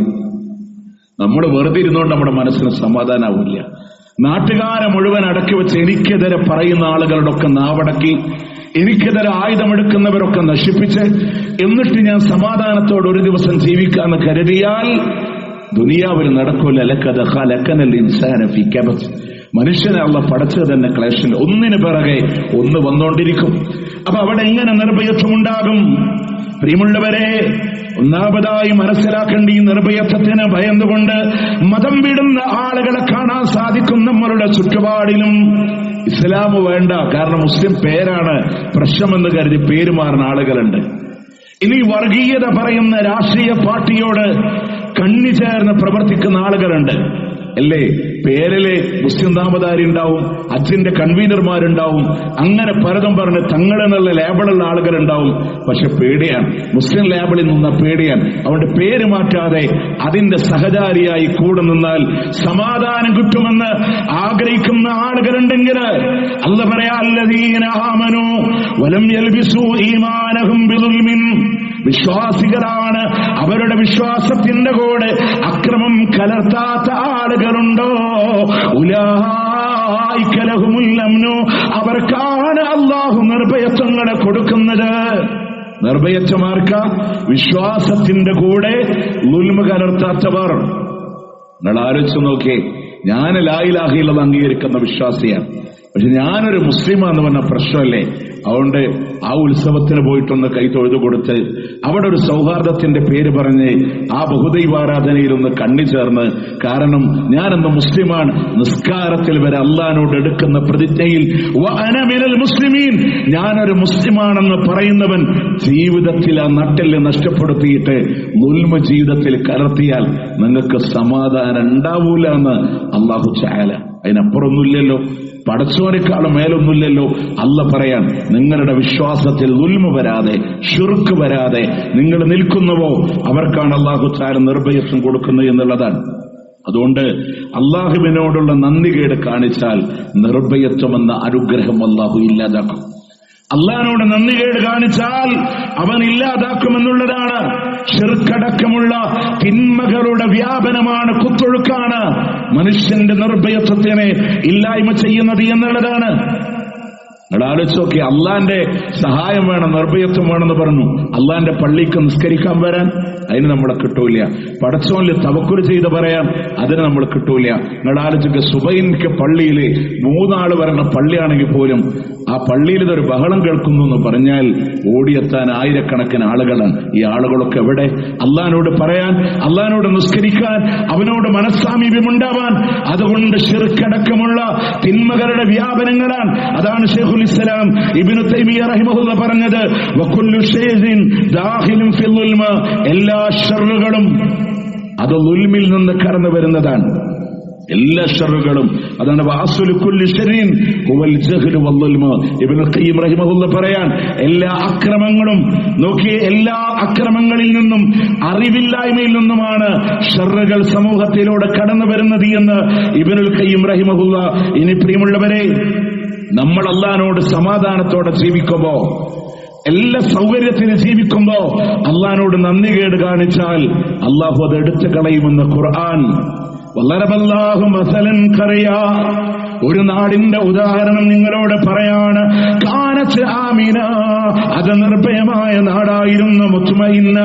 നമ്മൾ വെറുതെ ഇരുന്നുകൊണ്ട് നമ്മുടെ മനസ്സിന് സമാധാനാവില്ല. നാട്ടുകാരെ മുഴുവൻ അടക്കി വെച്ച് എനിക്കെതിരെ പറയുന്ന ആളുകളുടെ ഒക്കെ നാവടക്കി, എനിക്കെതിരെ ആയുധമെടുക്കുന്നവരൊക്കെ നശിപ്പിച്ച്, എന്നിട്ട് ഞാൻ സമാധാനത്തോടെ ഒരു ദിവസം ജീവിക്കാന്ന് കരുതിയാൽ ദുനിയാവിൽ നടക്കൂല. മനുഷ്യനെ അല്ലാഹു പടച്ചത് തന്നെ ക്ലേശം, ഒന്നിന് പിറകെ ഒന്ന് വന്നുകൊണ്ടിരിക്കും. അപ്പൊ അവിടെ എങ്ങനെ നിർഭയത്വമുണ്ടാകും? പ്രിയമുള്ളവരെ, ഒന്നാമതായി മനസ്സിലാക്കേണ്ട, ഈ നിർഭയത്വത്തിന് ഭയന്നുകൊണ്ട് മതം വിടുന്ന ആളുകളെ കാണാൻ സാധിക്കും നമ്മളുടെ ചുറ്റുപാടിലും. ഇസ്ലാം വേണ്ട, കാരണം മുസ്ലിം പേരാണ് പ്രശ്നമെന്ന് കരുതി പേരുമാറുന്ന ആളുകളുണ്ട്. ഇനി വർഗീയത പറയുന്ന രാഷ്ട്രീയ പാർട്ടിയോട് കണ്ണി ചേർന്ന് പ്രവർത്തിക്കുന്ന ആളുകളുണ്ട്. അല്ലേ? പേരിലെ മുസ്ലിം നാമധാരി ഉണ്ടാവും, ഹജ്ജിന്റെ കൺവീനർമാരുണ്ടാവും, അങ്ങനെ പലതും പറഞ്ഞ് തങ്ങളെന്നുള്ള ലേബിളുള്ള ആളുകളുണ്ടാവും. പക്ഷെ പേടിയാണ്, മുസ്ലിം ലേബിളിൽ നിന്ന പേടിയാണ്. അവരുടെ പേര് മാറ്റാതെ അതിന്റെ സഹചാരിയായി കൂടെ നിന്നാൽ സമാധാനം കിട്ടുമെന്ന് ആഗ്രഹിക്കുന്ന ആളുകളുണ്ടെങ്കിൽ അല്ലാഹു പറയാ, അല്ലദീന ആമനൂ വലം യൽബിസൂ ഈമാനഹും ബിദുൽമിൻ, വിശ്വാസികളാണ്, അവരുടെ വിശ്വാസത്തിന്റെ കൂടെ അക്രമം കലർത്താത്ത ആളുകളുണ്ടോ, ഉലൈക ലഹുമുൽ അംനു, അവർക്കാണ് അല്ലാഹു നിർഭയത്വങ്ങളെ കൊടുക്കുന്നത്. നിർഭയത്വമാർക്ക? വിശ്വാസത്തിന്റെ കൂടെ ദുൽമ കലർത്താത്തവർ. നിങ്ങൾ ആലോചിച്ചു നോക്കിയേ, ഞാൻ ലാ ഇലാഹ ഇല്ലല്ലാഹ് അംഗീകരിക്കുന്ന വിശ്വാസിയാണ്, പക്ഷെ ഞാനൊരു മുസ്ലിമാന്ന് പറഞ്ഞ പ്രശ്നമല്ലേ? അതുകൊണ്ട് ആ ഉത്സവത്തിന് പോയിട്ടൊന്ന് കൈ തൊഴുതു കൊടുത്ത് അവിടെ ഒരു സൗഹാർദ്ദത്തിന്റെ പേര് പറഞ്ഞ് ആ ബഹുദൈവാരാധനയിലൊന്ന് കണ്ണി ചേർന്ന്, കാരണം ഞാനെന്ന് മുസ്ലിമാണ്, നിസ്കാരത്തിൽ വരെ അള്ളാഹിനോട് എടുക്കുന്ന പ്രതിജ്ഞയിൽ വഅന മിനൽ മുസ്ലിമീൻ, ഞാനൊരു മുസ്ലിമാണെന്ന് പറയുന്നവൻ ജീവിതത്തിൽ ആ നട്ടെല്ല് നഷ്ടപ്പെടുത്തിയിട്ട് ദുൽമ ജീവിതത്തിൽ കലർത്തിയാൽ നിങ്ങൾക്ക് സമാധാനം ഉണ്ടാവൂല എന്ന് അല്ലാഹു തആല. അതിനപ്പുറമൊന്നുമില്ലല്ലോ, പടച്ചോനേക്കാളും മേലൊന്നുമില്ലല്ലോ. അല്ലാഹ് പറയാൻ, നിങ്ങളുടെ വിശ്വാസത്തിൽ ദുൽമ വരാതെ, ശിർക്ക് വരാതെ നിങ്ങൾ നിൽക്കുന്നുവോ അവർക്കാണ് അല്ലാഹു തആല നിർഭയത്വം കൊടുക്കുന്നത് എന്നുള്ളതാണ്. അതുകൊണ്ട് അല്ലാഹുവിനോടുള്ള നന്ദികേട് കാണിച്ചാൽ നിർഭയത്വം എന്ന അനുഗ്രഹം അല്ലാഹു ഇല്ലാതാക്കും. അള്ളാഹിനോട് നന്ദികേട് കാണിച്ചാൽ അവൻ ഇല്ലാതാക്കുമെന്നുള്ളതാണ്. ശിർക്കടക്കമുള്ള തിന്മകളുടെ വ്യാപനമാണ്, കുത്തൊഴുക്കാണ് മനുഷ്യന്റെ നിർഭയത്വത്തിനെ ഇല്ലായ്മ ചെയ്യുന്നത് എന്നുള്ളതാണ്. നിങ്ങൾ ആലോചിച്ച് നോക്കി, അള്ളാന്റെ സഹായം വേണം, നിർഭയത്വം വേണമെന്ന് പറഞ്ഞു. അള്ളാന്റെ പള്ളിക്ക് നിസ്കരിക്കാൻ വരാൻ അതിന് നമ്മളെ കിട്ടൂല. പടച്ചോനിൽ തവക്കുൽ ചെയ്ത് പറയാൻ അതിന് നമ്മൾ കിട്ടൂല. നിങ്ങൾ ആലോചിക്ക്, സുബൈക്ക് പള്ളിയിൽ 3 ആള് വരണ പള്ളിയാണെങ്കിൽ പോലും ആ പള്ളിയിൽ ഇതൊരു ബഹളം കേൾക്കുന്നു എന്ന് പറഞ്ഞാൽ ഓടിയെത്താൻ ആയിരക്കണക്കിന് ആളുകളാണ്. ഈ ആളുകളൊക്കെ എവിടെ? അള്ളാഹിനോട് പറയാൻ, അള്ളാഹിനോട് നിസ്കരിക്കാൻ, അവനോട് മനസ്സാമീപ്യമുണ്ടാവാൻ. അതുകൊണ്ട് ശിർക്കടക്കമുള്ള തിന്മകളുടെ വ്യാപനങ്ങളാണ്. അതാണ് ശൈഖുൽ ഇസ്ലാം ഇബ്നു തൈമിയ്യ റഹിമഹുല്ലാഹ് പറഞ്ഞത്, വകുല്ലു ഷൈഇൻ ദാഖിലുൻ ഫിൽ ദുൽമ, എല്ലാ ഷർറുകളും അത് ദുൽമിൽ നിന്ന് കടന്നു വരുന്നതാണ്. എല്ലാ ഷർറുകളും അതാണ്. വഅസ്ലു കുല്ലി ശർറിൻ ഹുവൽ ജഹ്ലു വദ്ദുൽമ. ഇബ്നുൽ ഖയ്യിം റഹിമഹുല്ലാഹ് പറയാൻ, എല്ലാ അക്രമങ്ങളും നോക്കിയേ, എല്ലാ അക്രമങ്ങളിൽ നിന്നും, അറിവില്ലായ്മയിൽ നിന്നുമാണ് ഷർറുകൾ സമൂഹത്തിലൂടെ കടന്നു വരുന്നത് എന്ന് ഇബ്നുൽ ഖയ്യിം റഹിമഹുല്ലാഹ്. ഇനി പ്രിയമുള്ളവരെ, നമ്മൾ അല്ലാഹുവിനോട് സമാധാനത്തോടെ ജീവിക്കുമ്പോ, എല്ലാ സൗകര്യത്തിനും ജീവിക്കുമ്പോ അല്ലാഹുവിനോട് നന്ദികേട് കാണിച്ചാൽ അല്ലാഹു അത് എടുത്തു കളയുമെന്ന് ഖുർആൻ. വല്ലറബല്ലാഹു മസലൻ ഖറിയ, ഒരു നാടിന്റെ ഉദാഹരണം നിങ്ങളോട് പറയാണ്. കാനത്ത് ആമിന, അത് നിർഭയമായ നാടായിരുന്നു. മുത്മഇന്ന,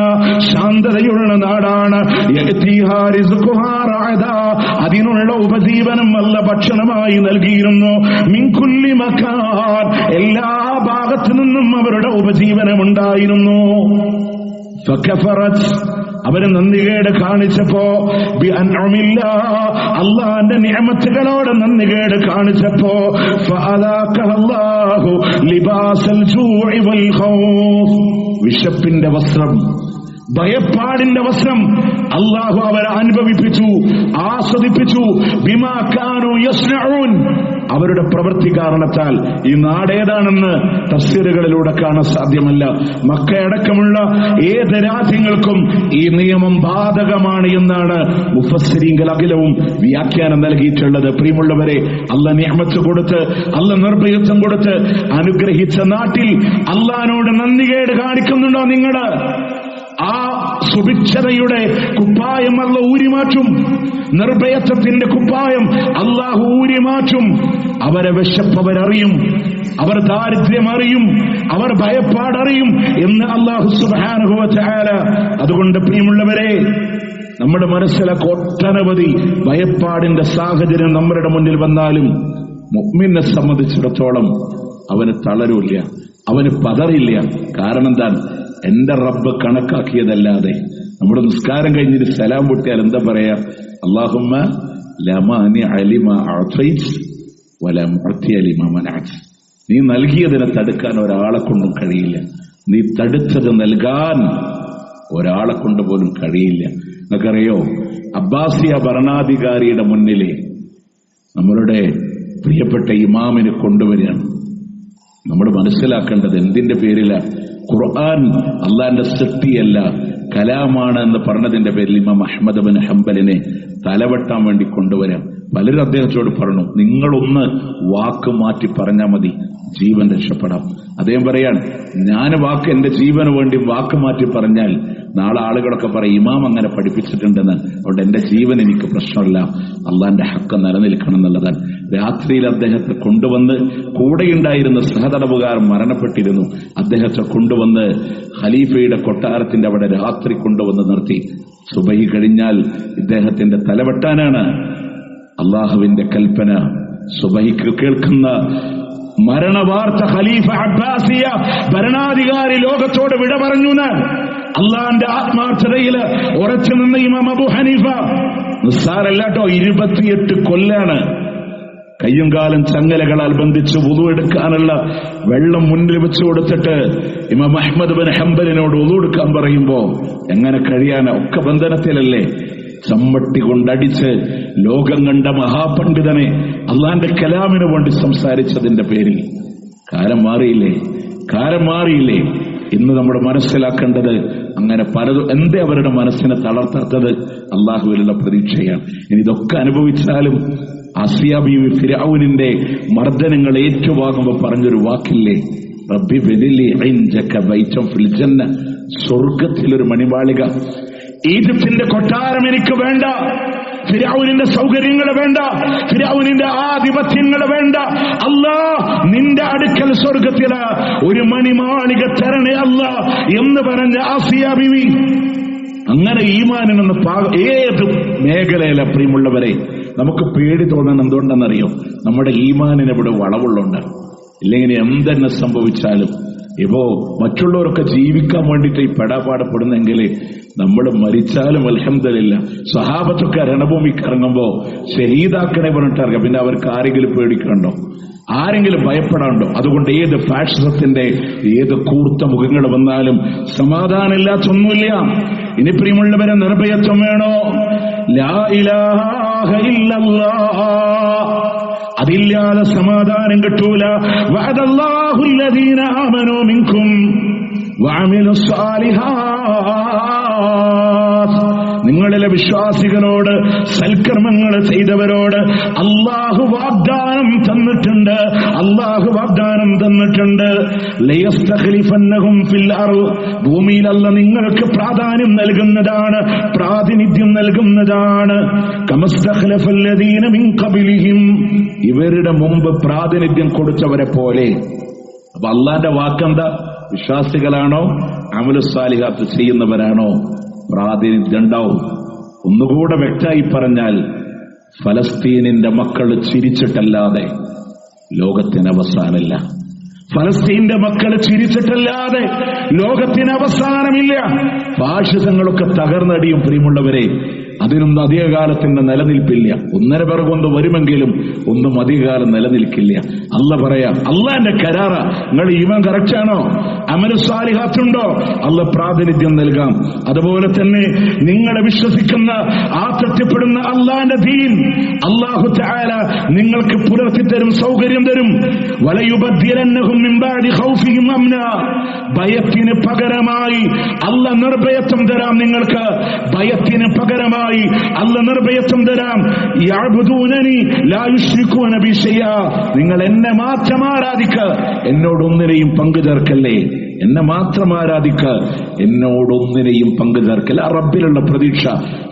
ശാന്തതയുള്ള നാടാണ്. യഅതിഹാ റിസ്ഖുഹാ റഅദാ, അതിനുള്ള ഉപജീവനം നല്ല ഭക്ഷണമായി നൽകിയിരുന്നു. മിൻ കുല്ലി മകാൻ, എല്ലാ ഭാഗത്തു നിന്നും അവരുടെ ഉപജീവനം ഉണ്ടായിരുന്നു. ഫകഫറത്, അവര് നന്ദികേട് കാണിച്ചപ്പോ, അള്ളാന്റെ നിഅമത്തുകളോട് നന്ദികേട് കാണിച്ചപ്പോ, ഫഅദാഖഹല്ലാഹു ലിബാസൽ ജൂഇ വൽ ഖൗഫ്, വിശപ്പിന്റെ വസ്ത്രം, ഭയപ്പാടിന്റെ വസ്ത്രം അല്ലാഹു അവരെ അനുഭവിപ്പിച്ചു, ആസ്വദിപ്പിച്ചു. ബിമാ കാനൂ യസ്നഊൻ, അവരുടെ പ്രവൃത്തി കാരണത്താൽ. ഈ നാടേതാണെന്ന് തഫ്സീറുകളിലൂടെ കാണാൻ സാധ്യമല്ല. മക്കയടക്കമുള്ള ഏത് രാജ്യങ്ങൾക്കും ഈ നിയമം ബാധകമാണ് എന്നാണ് മുഫസ്സിരീങ്ങൾ അഖിലവും വ്യാഖ്യാനം നൽകിയിട്ടുള്ളത്. പ്രിയമുള്ളവരെ, അല്ലാഹ് നിഅമത്ത് കൊടുത്ത്, അല്ലാഹ് നിർഭയത്വം കൊടുത്ത് അനുഗ്രഹിച്ച നാട്ടിൽ അല്ലാഹുവിനോട് നന്ദികേട് കാണിക്കുന്നുണ്ടോ നിങ്ങൾ? ആ സുഭിക്ഷതയുടെ കുപ്പായം അല്ലാഹു ഊരിമാറ്റും. നിർഭയത്വത്തിന്റെ കുപ്പായം അല്ലാഹു ഊരിമാറ്റും. അവരെ വിശപ്പവരറിയും, അവർ ദാരിദ്ര്യം അറിയും, അവർ ഭയപ്പാടറിയും എന്ന് അല്ലാഹു സുബ്ഹാനഹു വ തആല. അതുകൊണ്ട് പ്രിയമുള്ളവരെ, നമ്മുടെ മനസ്സിലെ ഒട്ടനവധി ഭയപ്പാടിന്റെ സാഹചര്യം നമ്മുടെ മുന്നിൽ വന്നാലും മുഅ്മിനെ സംബന്ധിച്ചിടത്തോളം അവന് തളരൂല്ല, അവന് പതറില്ല. കാരണം എന്താണ്? എന്റെ റബ്ബ് കണക്കാക്കിയതല്ലാതെ. നമ്മുടെ നിസ്കാരം കഴിഞ്ഞിട്ട് സലാം പൊട്ടിയാൽ എന്താ പറയാ? അല്ലാഹുമ്മ ലാ മാനിഅ ലിമാ അഅതൈത വലാ മുഅ്തിയ ലിമാ മനഅത. നീ നൽകിയതിനെ തടുക്കാൻ ഒരാളെ കൊണ്ടും കഴിയില്ല, നീ തടുത്തത് നൽകാൻ ഒരാളെ കൊണ്ട് പോലും കഴിയില്ല. നിങ്ങൾക്കറിയോ, അബ്ബാസിയ ഭരണാധികാരിയുടെ മുന്നിലെ നമ്മളുടെ പ്രിയപ്പെട്ട ഇമാമിനെ കൊണ്ടുവരികയാണ്. നമ്മൾ മനസ്സിലാക്കേണ്ടത് എന്തിന്റെ പേരില? ഖുർആൻ അള്ളാന്റെ സൃഷ്ടിയല്ല, കലാമാണ് എന്ന് പറഞ്ഞതിന്റെ പേരിൽ ഇമാം അഹ്മദ് ബിൻ ഹംബലിനെ തലവെട്ടാൻ വേണ്ടി കൊണ്ടുവരാം. പലരും അദ്ദേഹത്തോട് പറഞ്ഞു, നിങ്ങളൊന്ന് വാക്ക് മാറ്റി പറഞ്ഞാൽ മതി, ജീവൻ രക്ഷപ്പെടാം. അദ്ദേഹം പറയാൻ, ഞാൻ എന്റെ ജീവന് വേണ്ടി വാക്ക് മാറ്റി പറഞ്ഞാൽ നാളെ ആളുകളൊക്കെ പറയും ഇമാം അങ്ങനെ പഠിപ്പിച്ചിട്ടുണ്ടെന്ന്, അതുകൊണ്ട് എന്റെ ജീവൻ എനിക്ക് പ്രശ്നമില്ല, അള്ളാന്റെ ഹക്ക് നിലനിൽക്കണം എന്നുള്ളതാണ്. രാത്രിയിൽ അദ്ദേഹത്തെ കൊണ്ടുവന്ന്, കൂടെയുണ്ടായിരുന്ന സഹതടവുകാർ മരണപ്പെട്ടിരുന്നു, അദ്ദേഹത്തെ കൊണ്ടുവന്ന് ഖലീഫയുടെ കൊട്ടാരത്തിന്റെ അവിടെ രാത്രി കൊണ്ടുവന്ന് നിർത്തി. സുബഹി കഴിഞ്ഞാൽ ഇദ്ദേഹത്തിന്റെ തലവെട്ടാനാണ് അള്ളാഹുവിന്റെ കൽപ്പന. സുബഹിക്ക് കേൾക്കുന്ന മരണവാർത്ത ഖലീഫ അബ്ബാസിയ ഭരണാധികാരി ലോകത്തോട് വിട പറഞ്ഞു. അള്ളാന്റെ ആത്മാർത്ഥതയിൽ ഉറച്ചു നിന്ന ഇമാം അബൂ ഹനീഫ നിസ്സാരല്ലാട്ടോ, 28 കൊല്ലാണ് കയ്യും കാലും ചങ്ങലകളാൽ ബന്ധിച്ച് വുളു എടുക്കാനുള്ള വെള്ളം മുന്നിൽ വെച്ചു കൊടുത്തിട്ട് ഇമാം അഹ്മദ് ബിൻ ഹംബലിനോട് വുളു എടുക്കാൻ പറയുമ്പോ എങ്ങനെ കഴിയാനാ? ഒക്കെ ബന്ധനത്തിലല്ലേ. ചമ്മട്ടി കൊണ്ടടിച്ച് ലോകം കണ്ട മഹാപണ്ഡിതനെ അള്ളാന്റെ കലാമിന് വേണ്ടി സംസാരിച്ചതിന്റെ പേരിൽ കാലം മാറിയില്ലേ? ഇന്ന് നമ്മൾ മനസ്സിലാക്കേണ്ടത് അങ്ങനെ പലതും എന്തേ അവരുടെ മനസ്സിനെ തളർത്താത്തത്? അള്ളാഹുവിലുള്ള പ്രതീക്ഷയാണ്. ഇനി ഇതൊക്കെ അനുഭവിച്ചാലും ആസിയ ബീവി ഫിർഔനിന്റെ മർദ്ദനങ്ങൾ ഏറ്റുവാങ്ങുമ്പോൾ പറഞ്ഞൊരു വാക്കില്ലേ, റബ്ബി ബിനിലി ഇൻജക ബൈതൻ ഫിൽ ജന്ന, സ്വർഗ്ഗത്തിലൊരു മണിമാളിക. ഈജിപ്തിന്റെ കൊട്ടാരം എനിക്ക് വേണ്ട, ഫിർഔനിന്റെ സൗകര്യങ്ങൾ വേണ്ട, ഫിർഔനിന്റെ ആധിപത്യങ്ങൾ വേണ്ട. അല്ലാ, നിന്റെ അടുക്കൽ സ്വർഗത്തില് ഒരു മണിമാളിക തരണേ അല്ലാ എന്ന് പറഞ്ഞ ആസിയ ബീവി. അങ്ങനെ ഈമാനിനൊന്ന് ഏത് മേഖലയിലെ പ്രിയമുള്ളവരെ നമുക്ക് പേടി തോന്നാൻ എന്തുകൊണ്ടെന്നറിയോ? നമ്മുടെ ഈമാനിന് ഇവിടെ വളവുള്ളുണ്ട്. ഇല്ലെങ്കിൽ എന്തെന്നെ സംഭവിച്ചാലും ഇപ്പോ മറ്റുള്ളവരൊക്കെ ജീവിക്കാൻ വേണ്ടിയിട്ട് ഈ പെടാപാടപ്പെടുന്നെങ്കിൽ നമ്മൾ മരിച്ചാലും അൽഹംദുലില്ലാ. സ്വഹാബത്തൊക്കെ രണഭൂമിക്ക് ഇറങ്ങുമ്പോ ഷഹീദാക്കണേ പറഞ്ഞിട്ടിറങ്ങാം. പിന്നെ അവർക്ക് ആരെങ്കിലും പേടിക്കണ്ടോ? ആരെങ്കിലും ഭയപ്പെടാണ്ടോ? അതുകൊണ്ട് ഏത് ഫാഷിസത്തിന്റെ ഏത് കൂർത്ത മുഖങ്ങൾ വന്നാലും സമാധാനമില്ലാത്തൊന്നുമില്ല. ഇനി പ്രിയമുള്ളവരെ, നിർഭയത്വം വേണോ? ലാ ഇലാഹ ഇല്ലല്ലാഹ്, അതില്ലാതെ സമാധാനം കിട്ടൂല. വഅദല്ലാഹു അല്ലദീന ആമനൂ മിൻകും വഅമിലുസ് സാലിഹാത്ത്, നിങ്ങളിലെ വിശ്വാസികളോട്, സൽക്കർമ്മങ്ങൾ ചെയ്തവരോട് അല്ലാഹു വാഗ്ദാനം തന്നിട്ടുണ്ട്. ലയസ്തഖ്ലിഫന്നഹും ഫിൽ അർദ്, ഭൂമിയിൽ അല്ലാഹു നിങ്ങൾക്ക് പ്രാധാന്യം നൽകുന്നതാണ്, പ്രാതിനിധ്യം നൽകുന്നതാണ്. കമസ്തഖ്ലഫല്ലദീന മിൻ ഖബ്ലിഹിം, ഇവരുടെ മുമ്പ് പ്രാതിനിധ്യം കൊടുത്തവരെ പോലെ. അപ്പൊ അല്ലാഹുവിന്റെ വാക്കെന്താ? വിശ്വാസികളാണോ അമലുസ് സാലിഹാത്ത് ചെയ്യുന്നവരാണോ പ്രാതിനിധ്യം ഉണ്ടാവും. ഒന്നുകൂടെ വ്യക്തമായി പറഞ്ഞാൽ, ഫലസ്തീനിന്റെ മക്കൾ ചിരിച്ചിട്ടല്ലാതെ ലോകത്തിന് അവസാനമില്ല. ഫലസ്തീന്റെ മക്കൾ ചിരിച്ചിട്ടല്ലാതെ ലോകത്തിന് അവസാനമില്ല. ഫാഷിസങ്ങളൊക്കെ തകർന്നടിയും പ്രിയമുള്ളവരെ. അതിനൊന്നും അധികകാലത്തിന്റെ നിലനിൽപ്പില്ല. ഒന്നര പിറകൊന്ന് വരുമെങ്കിലും ഒന്നും അധികകാലം നിലനിൽക്കില്ല. അല്ല പറയാ, അള്ളാന്റെ കരാറ. നിങ്ങൾ ഈമാൻ കറക്റ്റാണോ? അമലുസ് സാലിഹാത്തുണ്ടോ? അല്ല പ്രാതിനിധ്യം നൽകാം. അതുപോലെ തന്നെ നിങ്ങളെ വിശ്വസിക്കുന്ന, ആത്മത്യപ്പെടുന്ന അള്ളാന്റെ ദീൻ അല്ലാഹു തആല നിങ്ങൾക്ക് പുലർത്തി തരും, സൗകര്യം തരും. വലയുബദ്ദിലന്നഹും മിൻ ബഅദി ഖൗഫിഹിം അംനാ, ഭയത്തിന് പകരമായി അല്ല നിർഭയത്വം തരാം. നിങ്ങൾക്ക് ഭയത്തിന് പകരമായി അല്ല നിർഭയത്വം തരാം. യഅ്ബുദൂനനി ലാ യുശ്രികൂന ബി ശൈഅ, നിങ്ങൾ എന്നെ മാത്രം ആരാധിക്കുക, എന്നോടൊന്നിനെയും പങ്കു ചേർക്കല്ലേ. എന്നെ മാത്രം ആരാധിക്കുക, എന്നോടൊന്നിനെയും പങ്കു ചേർക്കല്ല. ആ റബ്ബിലുള്ള പ്രതീക്ഷ.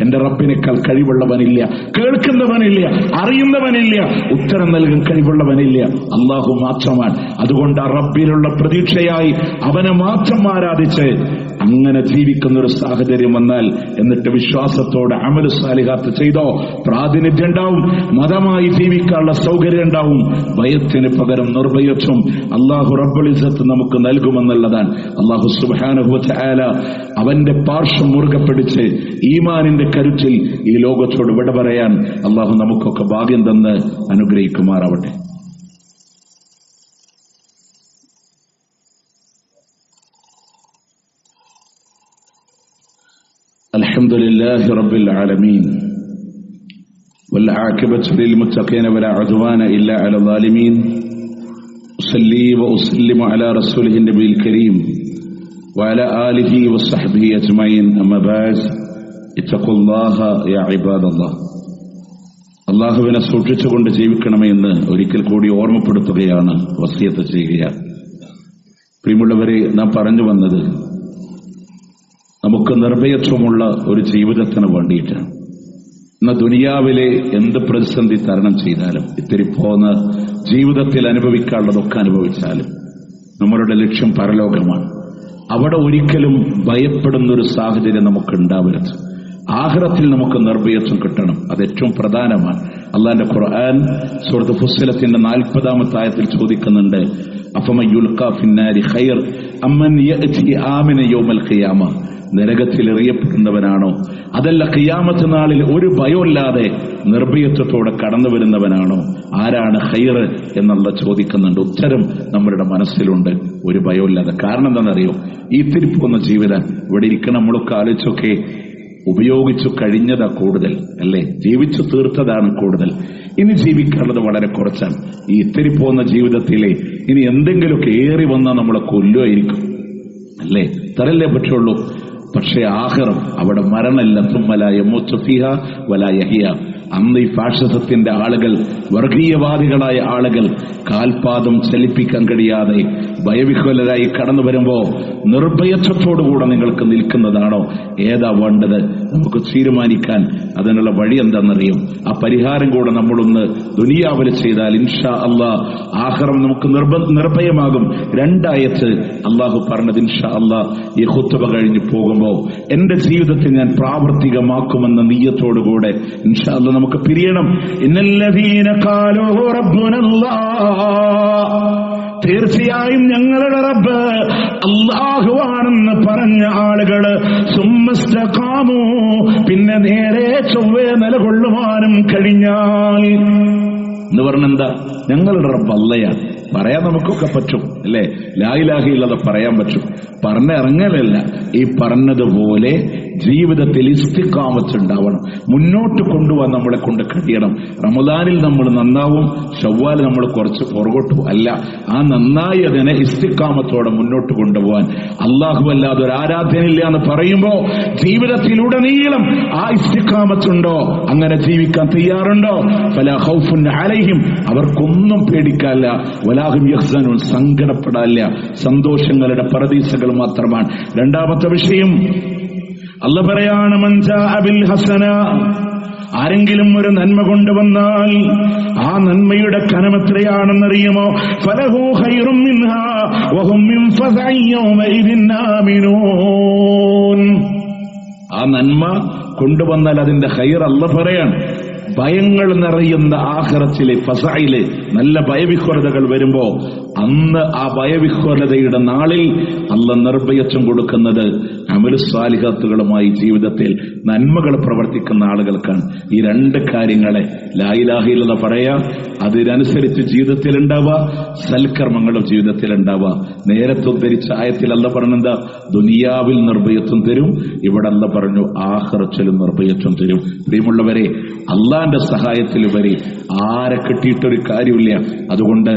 എന്റെ റബ്ബിനേക്കാൾ കഴിവുള്ളവനില്ല, കേൾക്കുന്നവനില്ല, അറിയുന്നവനില്ല, ഉത്തരം നൽകാൻ കഴിവുള്ളവനില്ല. അള്ളാഹു മാത്രമാണ്. അതുകൊണ്ട് ആ റബ്ബിലുള്ള പ്രതീക്ഷയായി അവനെ മാത്രം ആരാധിച്ച് അങ്ങനെ ജീവിക്കുന്ന ഒരു സാഹചര്യം വന്നാൽ, എന്നിട്ട് വിശ്വാസത്തോടെ അമലുസ് സാലിഹാത്ത് ചെയ്തോ, പ്രാതിനിധ്യം ഉണ്ടാവും, മതമായി ജീവിക്കാനുള്ള സൗകര്യം ഉണ്ടാവും. ഭയത്തിന് പകരം നിർഭയത്വം അല്ലാഹു റബ്ബുൽ ഇസ്സത്ത് നമുക്ക് നൽകുമെന്നുള്ളതാണ്. അല്ലാഹു സുബ്ഹാനഹു വ തആല അവന്റെ പാർശ്വം മുറുകെ പിടിച്ച് ഈമാനിന്റെ കരുത്തിൽ ഈ ലോകത്തോട് വിട പറയാൻ അല്ലാഹു നമുക്കൊക്കെ ഭാഗ്യം തന്ന് അനുഗ്രഹിക്കുമാറാവട്ടെ. الحمد لله رب العالمين والعاقبة للمتقين ولا عدوان إلا على الظالمين أصلي وأسلم على رسوله النبي الكريم وعلى آله وصحبه أجمعين أما بعد اتقوا الله يا عباد الله അള്ളാഹുവിനെ സൂക്ഷിച്ചുകൊണ്ട് ജീവിക്കണമെന്ന് ഒരിക്കൽ കൂടി ഓർമ്മപ്പെടുത്തുകയാണ്, വസിയത്ത് ചെയ്യുകയാണ്. പ്രിയമുള്ളവരെ, നാം പറഞ്ഞു വന്നത് നമുക്ക് നിർഭയത്വമുള്ള ഒരു ജീവിതത്തിന് വേണ്ടിയിട്ടാണ്. ഇന്ന് ദുനിയാവിലെ എന്ത് പ്രതിസന്ധി തരണം ചെയ്താലും, ഇത്തിരി പോന്ന ജീവിതത്തിൽ അനുഭവിക്കാനുള്ളതൊക്കെ അനുഭവിച്ചാലും നമ്മളുടെ ലക്ഷ്യം പരലോകമാണ്. അവിടെ ഒരിക്കലും ഭയപ്പെടുന്നൊരു സാഹചര്യം നമുക്ക് ഉണ്ടാവരുത്. ആഖിറത്തിൽ നമുക്ക് നിർഭയത്വം കിട്ടണം. അത് ഏറ്റവും പ്രധാനമാണ്. അല്ലാഹുവിന്റെ ഖുർആൻ സൂറത്ത് ഫുസ്സിലത്തിന്റെ 40-ാമത്തെ ആയത്തിൽ ചോദിക്കുന്നുണ്ട്, അഫമൻ യുൽഖാ ഫിന്നാരി ഖൈർ അമ്മൻ യഅതി ആമിന യൗമൽ ഖിയാമ, നരകത്തിൽ എറിയപ്പെടുന്നവനാണോ അതല്ല ഖിയാമത്ത് നാളിൽ ഒരു ഭയമില്ലാതെ നിർഭയത്വത്തോടെ കടന്നു വരുന്നവനാണോ? ആരാണ് ഖൈർ എന്നുള്ള ചോദിക്കുന്നുണ്ട്. ഉത്തരം നമ്മളുടെ മനസ്സിലുണ്ട്, ഒരു ഭയമില്ലാതെ. കാരണം എന്താണെന്നറിയോ? ഈ തിരിപ്പോന്ന ജീവിതം ഇവിടെ ഇരിക്കണം. നമ്മളൊക്കെ ആലോചിച്ചൊക്കെ ഉപയോഗിച്ചു കഴിഞ്ഞതാ കൂടുതൽ, അല്ലേ? ജീവിച്ചു തീർത്തതാണ് കൂടുതൽ. ഇനി ജീവിക്കാനുള്ളത് വളരെ കുറച്ചാണ്. ഈ ഇത്തിരി പോകുന്ന ജീവിതത്തിലെ ഇനി എന്തെങ്കിലുമൊക്കെ ഏറി വന്നാൽ നമ്മളെ കൊല്ലുമായിരിക്കും, അല്ലേ? തരല്ലേ പറ്റുള്ളൂ. പക്ഷേ ആഖിറം, അവിടെ മരണമില്ല. തുമ്മല യമൂതു ഫീഹാ വലാ യഹ്യ. അന്ന് ഈ ഫാഷിസത്തിന്റെ ആളുകൾ, വർഗീയവാദികളായ ആളുകൾ കാൽപാദം ചലിപ്പിക്കാൻ കഴിയാതെ ഭയവിഹ്വലരായി കടന്നു വരുമ്പോ നിർഭയത്വത്തോടുകൂടെ നിങ്ങൾക്ക് നിൽക്കുന്നതാണോ? ഏതാ വേണ്ടത്? നമുക്ക് തീരുമാനിക്കാൻ അതിനുള്ള വഴി എന്താണെന്നറിയും. ആ പരിഹാരം കൂടെ നമ്മളൊന്ന് ദുനിയാവിൽ ചെയ്താൽ ഇൻഷാ അല്ലാഹ് ആഖിറം നമുക്ക് നിർഭയമാകും. 2 ആയത്ത് അള്ളാഹു പറഞ്ഞത് ഇൻഷാ അല്ലാഹ് ഈ ഖുത്ബ കഴിഞ്ഞു പോകുമ്പോ എന്റെ ജീവിതത്തിൽ ഞാൻ പ്രാവർത്തികമാക്കുമെന്ന നിയ്യത്തോടുകൂടെ ഇൻഷാ അല്ലാഹ് നമുക്ക് പിരിയണം. ഇന്നല്ലദീന ഖാലൂ റബ്ബുനല്ലാഹ്, തീർച്ചയായും ഞങ്ങളുടെ റബ്ബ് അല്ലാഹുവാണെന്ന് പറഞ്ഞ ആളുകള് സുമ്മസ്തഖാമു, പിന്നെ നേരെ ചൊവ്വേ നിലകൊള്ളുവാനും കഴിഞ്ഞാൽ എന്ന് പറഞ്ഞെന്താ? ഞങ്ങളുടെ റബ്ബ് അല്ലയാണ്. പറയാൻ നമുക്കൊക്കെ പറ്റും, അല്ലേ? ലാ ഇലാഹ ഇല്ലല്ലാഹ് പറയാൻ പറ്റും. പറഞ്ഞിറങ്ങലല്ല, ഈ പറഞ്ഞതുപോലെ ജീവിതത്തിൽ ഇസ്തിഖാമത്ത് ഉണ്ടാവണം. മുന്നോട്ട് കൊണ്ടുപോകാൻ നമ്മളെ കൊണ്ട് കഴിയണം. റമദാനിൽ നമ്മൾ നന്നാവും, ശവ്വാൽ നമ്മൾ കുറച്ച് പുറകോട്ടു അല്ല. ആ നന്നായി അതിനെ ഇസ്തിഖാമത്തോടെ മുന്നോട്ട് കൊണ്ടുപോകാൻ അല്ലാഹു അല്ലാതെ ഒരു ആരാധനയില്ല എന്ന് പറയുമ്പോ ജീവിതത്തിലുടനീളം ആ ഇസ്തിഖാമത്തുണ്ടോ? അങ്ങനെ ജീവിക്കാൻ തയ്യാറുണ്ടോ? ഫലാ ഖൗഫുൻ അലൈഹിം, അവർക്കൊന്നും പേടിക്കാല്ല. വലാഹും യഹ്സനൂൻ, സങ്കടപ്പെടാല്ല. സന്തോഷങ്ങളുടെ പരദീസകൾ മാത്രമാണ്. 2ാമത്തെ വിഷയം അല്ലാഹു പറയാണ്, മൻ ജാഅ ബിൽ ഹസന, ആരെങ്കിലും ഒരു നന്മ കൊണ്ടുവന്നാൽ ആ നന്മയുടെ കനം എത്രയാണെന്നറിയുമോ? ഫലഹു ഖൈറും മിൻഹാ വഹും മിൻ ഫസഇ യൗമഇദിൻ ആമിനൂൻ. ആ നന്മ കൊണ്ടുവന്നാൽ അതിന്റെ ഖൈർ അല്ലാഹു പറയാണ്. ഭയങ്ങൾ നിറയുന്ന ആഖിറത്തിലെ ഫസഇലെ നല്ല ഭയവിഹ്വലതകൾ വരുമ്പോ അന്ന് ആ ഭയവിഹ്വലതയുടെ നാളിൽ അല്ലാഹ് നിർഭയത്വം കൊടുക്കുന്നത് അമലു സാലിഹാത്തുകളുമായി ജീവിതത്തിൽ നന്മകൾ പ്രവർത്തിക്കുന്ന ആളുകൾക്കാണ്. ഈ 2 കാര്യങ്ങളെ ലാ ഇലാഹ ഇല്ലല്ലാഹ് പറയാ, അതിനനുസരിച്ച് ജീവിതത്തിൽ ഉണ്ടാവുക, സൽക്കർമ്മങ്ങളും ജീവിതത്തിൽ ഉണ്ടാവുക. നേരത്തെ ഉദ്ധരിച്ച ആയത്തിൽ അല്ലാഹ് പറഞ്ഞെന്താ? ദുനിയാവിൽ നിർഭയത്വം തരും, ഇവിടെ അല്ലാഹ് പറഞ്ഞു ആഖിറത്തിലും നിർഭയത്വം തരും. പ്രിയമുള്ളവരെ, അള്ളാന്റെ സഹായത്തിലുപരി ആരെ കിട്ടിയിട്ടൊരു കാര്യമില്ല. അതുകൊണ്ട്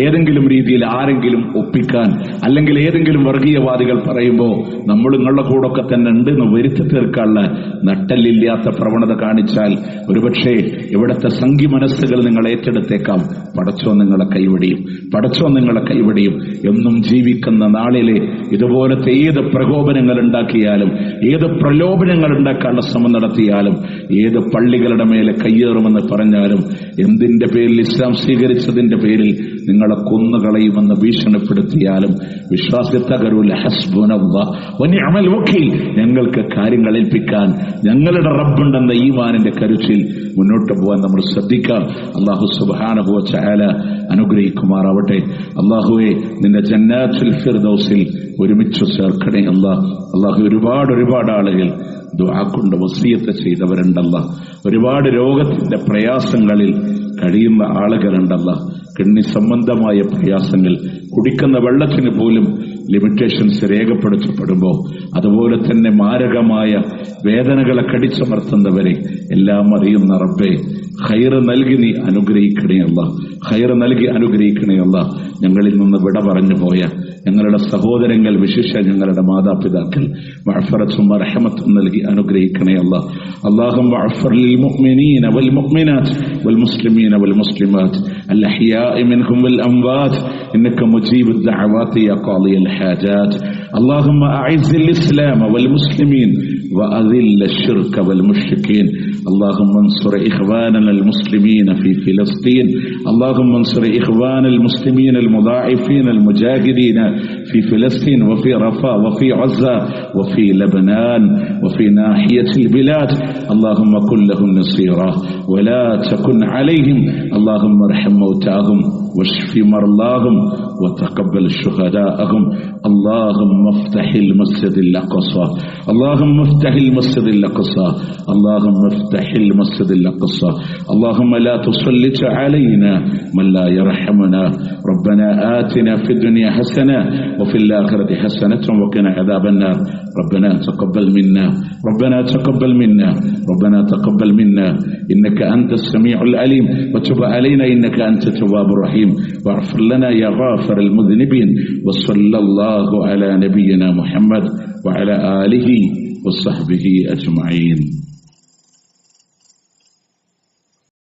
ഏതെങ്കിലും രീതിയിൽ ആരെങ്കിലും ഒപ്പിക്കാൻ, അല്ലെങ്കിൽ ഏതെങ്കിലും വർഗീയവാദികൾ പറയുമ്പോൾ നമ്മൾ നിങ്ങളുടെ കൂടൊക്കെ തന്നെ ഉണ്ട് എന്ന് വരുത്തി തീർക്കാനുള്ള നട്ടല്ലില്ലാത്ത പ്രവണത കാണിച്ചാൽ ഒരുപക്ഷെ ഇവിടുത്തെ സംഘി മനസ്സുകൾ നിങ്ങൾ ഏറ്റെടുത്തേക്കാം. പടച്ചോൻ നിങ്ങളെ കൈവടിയും, പടച്ചോൻ നിങ്ങളെ കൈവടിയും. എന്നും ജീവിക്കുന്ന നാളിലെ ഇതുപോലത്തെ ഏത് പ്രകോപനങ്ങൾ ഉണ്ടാക്കിയാലും, ഏത് പ്രലോഭനങ്ങൾ ഉണ്ടാക്കാനുള്ള ശ്രമം നടത്തിയാലും, ഏത് പള്ളികളുടെ മേലെ കയ്യേറുമെന്ന് പറഞ്ഞാലും, എന്തിന്റെ പേരിൽ ഇസ്ലാം സ്വീകരിച്ചതിന്റെ പേരിൽ നിങ്ങളെ കൊന്നുകളയുമെന്ന് ഭീഷണിപ്പെടുത്തിയാലും വിശ്വാസത്തെ തകരൂല. ഹസ്ബുനല്ലാഹ് വനിഅമൽ വക്കീൽ, ഞങ്ങൾക്ക് കാര്യങ്ങൾ ഏൽപ്പിക്കാൻ ഞങ്ങളുടെ റബ്ബുണ്ടെന്ന ഈമാനിന്റെ കരുത്തിൽ മുന്നോട്ട് പോകാൻ നമ്മൾ ശ്രദ്ധിക്കാം. അല്ലാഹു സുബ്ഹാനഹു വ തആല അനുഗ്രഹിക്കുമാറാവട്ടെ. അല്ലാഹുവേ, നിന്റെ ജന്നാത്തുൽ ഫിർദൗസിൽ ഒരുമിച്ച് ചേർക്കണേ അല്ലാഹ്. അല്ലാഹു ഒരുപാട് ആളുകൾ ദുആ കൊണ്ട് വസിയത്ത് ചെയ്തവരുണ്ടല്ല. ഒരുപാട് രോഗത്തിന്റെ പ്രയാസങ്ങളിൽ കഴിയുന്ന ആളുകളുണ്ടല്ല. കിഡ്നി സംബന്ധമായ പ്രയാസങ്ങൾ, കുടിക്കുന്ന വെള്ളത്തിന് പോലും ലിമിറ്റേഷൻസ് രേഖപ്പെടുത്തപ്പെടുമ്പോൾ അതുപോലെ തന്നെ മാരകമായ വേദനകളെ കടിച്ചമർത്തുന്നവരെ എല്ലാം അറിയുന്ന റബ്ബേ, ഖൈറ് നൽകി നീ അനുഗ്രഹിക്കണേ അല്ലാഹ്, ഖൈറ് നൽകി അനുഗ്രഹിക്കണേ അല്ലാഹ്. ഞങ്ങളിൽ നിന്ന് വിട പറഞ്ഞു പോയ ഞങ്ങളുടെ സഹോദരങ്ങൾ, വിശേഷ ഞങ്ങളുടെ മാതാപിതാക്കൾ മഅ്ഫറത്തും റഹ്മത്തും നൽകി അനുഗ്രഹിക്കണേ അല്ലാഹ്. അല്ലാഹുമ്മ അഗ്ഫിർ ലിൽ മുഅ്മിനീന വൽ മുഅ്മിനാത്ത് വൽ മുസ്ലിമീന വൽ മുസ്ലിമാത്ത് അൽ അഹ്യാഇ മിൻഹും വൽ അംവാത്ത് ഇന്നക മുജീബുദ് ദഅവാതി യാ ഖാദിയൽ ഹാജാത്ത്. اللهم أعز الإسلام والمسلمين وأذل الشرك والمشركين. اللهم انصر إخواننا المسلمين في فلسطين. اللهم انصر إخوان المسلمين المضاعفين المجاهدين في فلسطين وفي رفح وفي عزة وفي لبنان وفي ناحية البلاد. اللهم كن لهم نصيرا ولا تكن عليهم. اللهم ارحم موتاهم واشف مرضاهم وتقبل شهداءهم. اللهم افتح المسجد الأقصى. اللهم افتح المسجد الأقصى. اللهم افتح المسجد الأقصى. اللهم لا تسلط علينا من لا يرحمنا. ربنا آتنا في الدنيا حسنة وفي الآخرة حسنة وقنا عذاب النار. ربنا تقبل منا، ربنا تقبل منا، ربنا تقبل منا إنك أنت السميع العليم، وتب علينا إنك أنت التواب الرحيم، واغفر لنا يا غافر المذنبين. وصلى الله على نبينا محمد وعلى آله وصحبه أجمعين.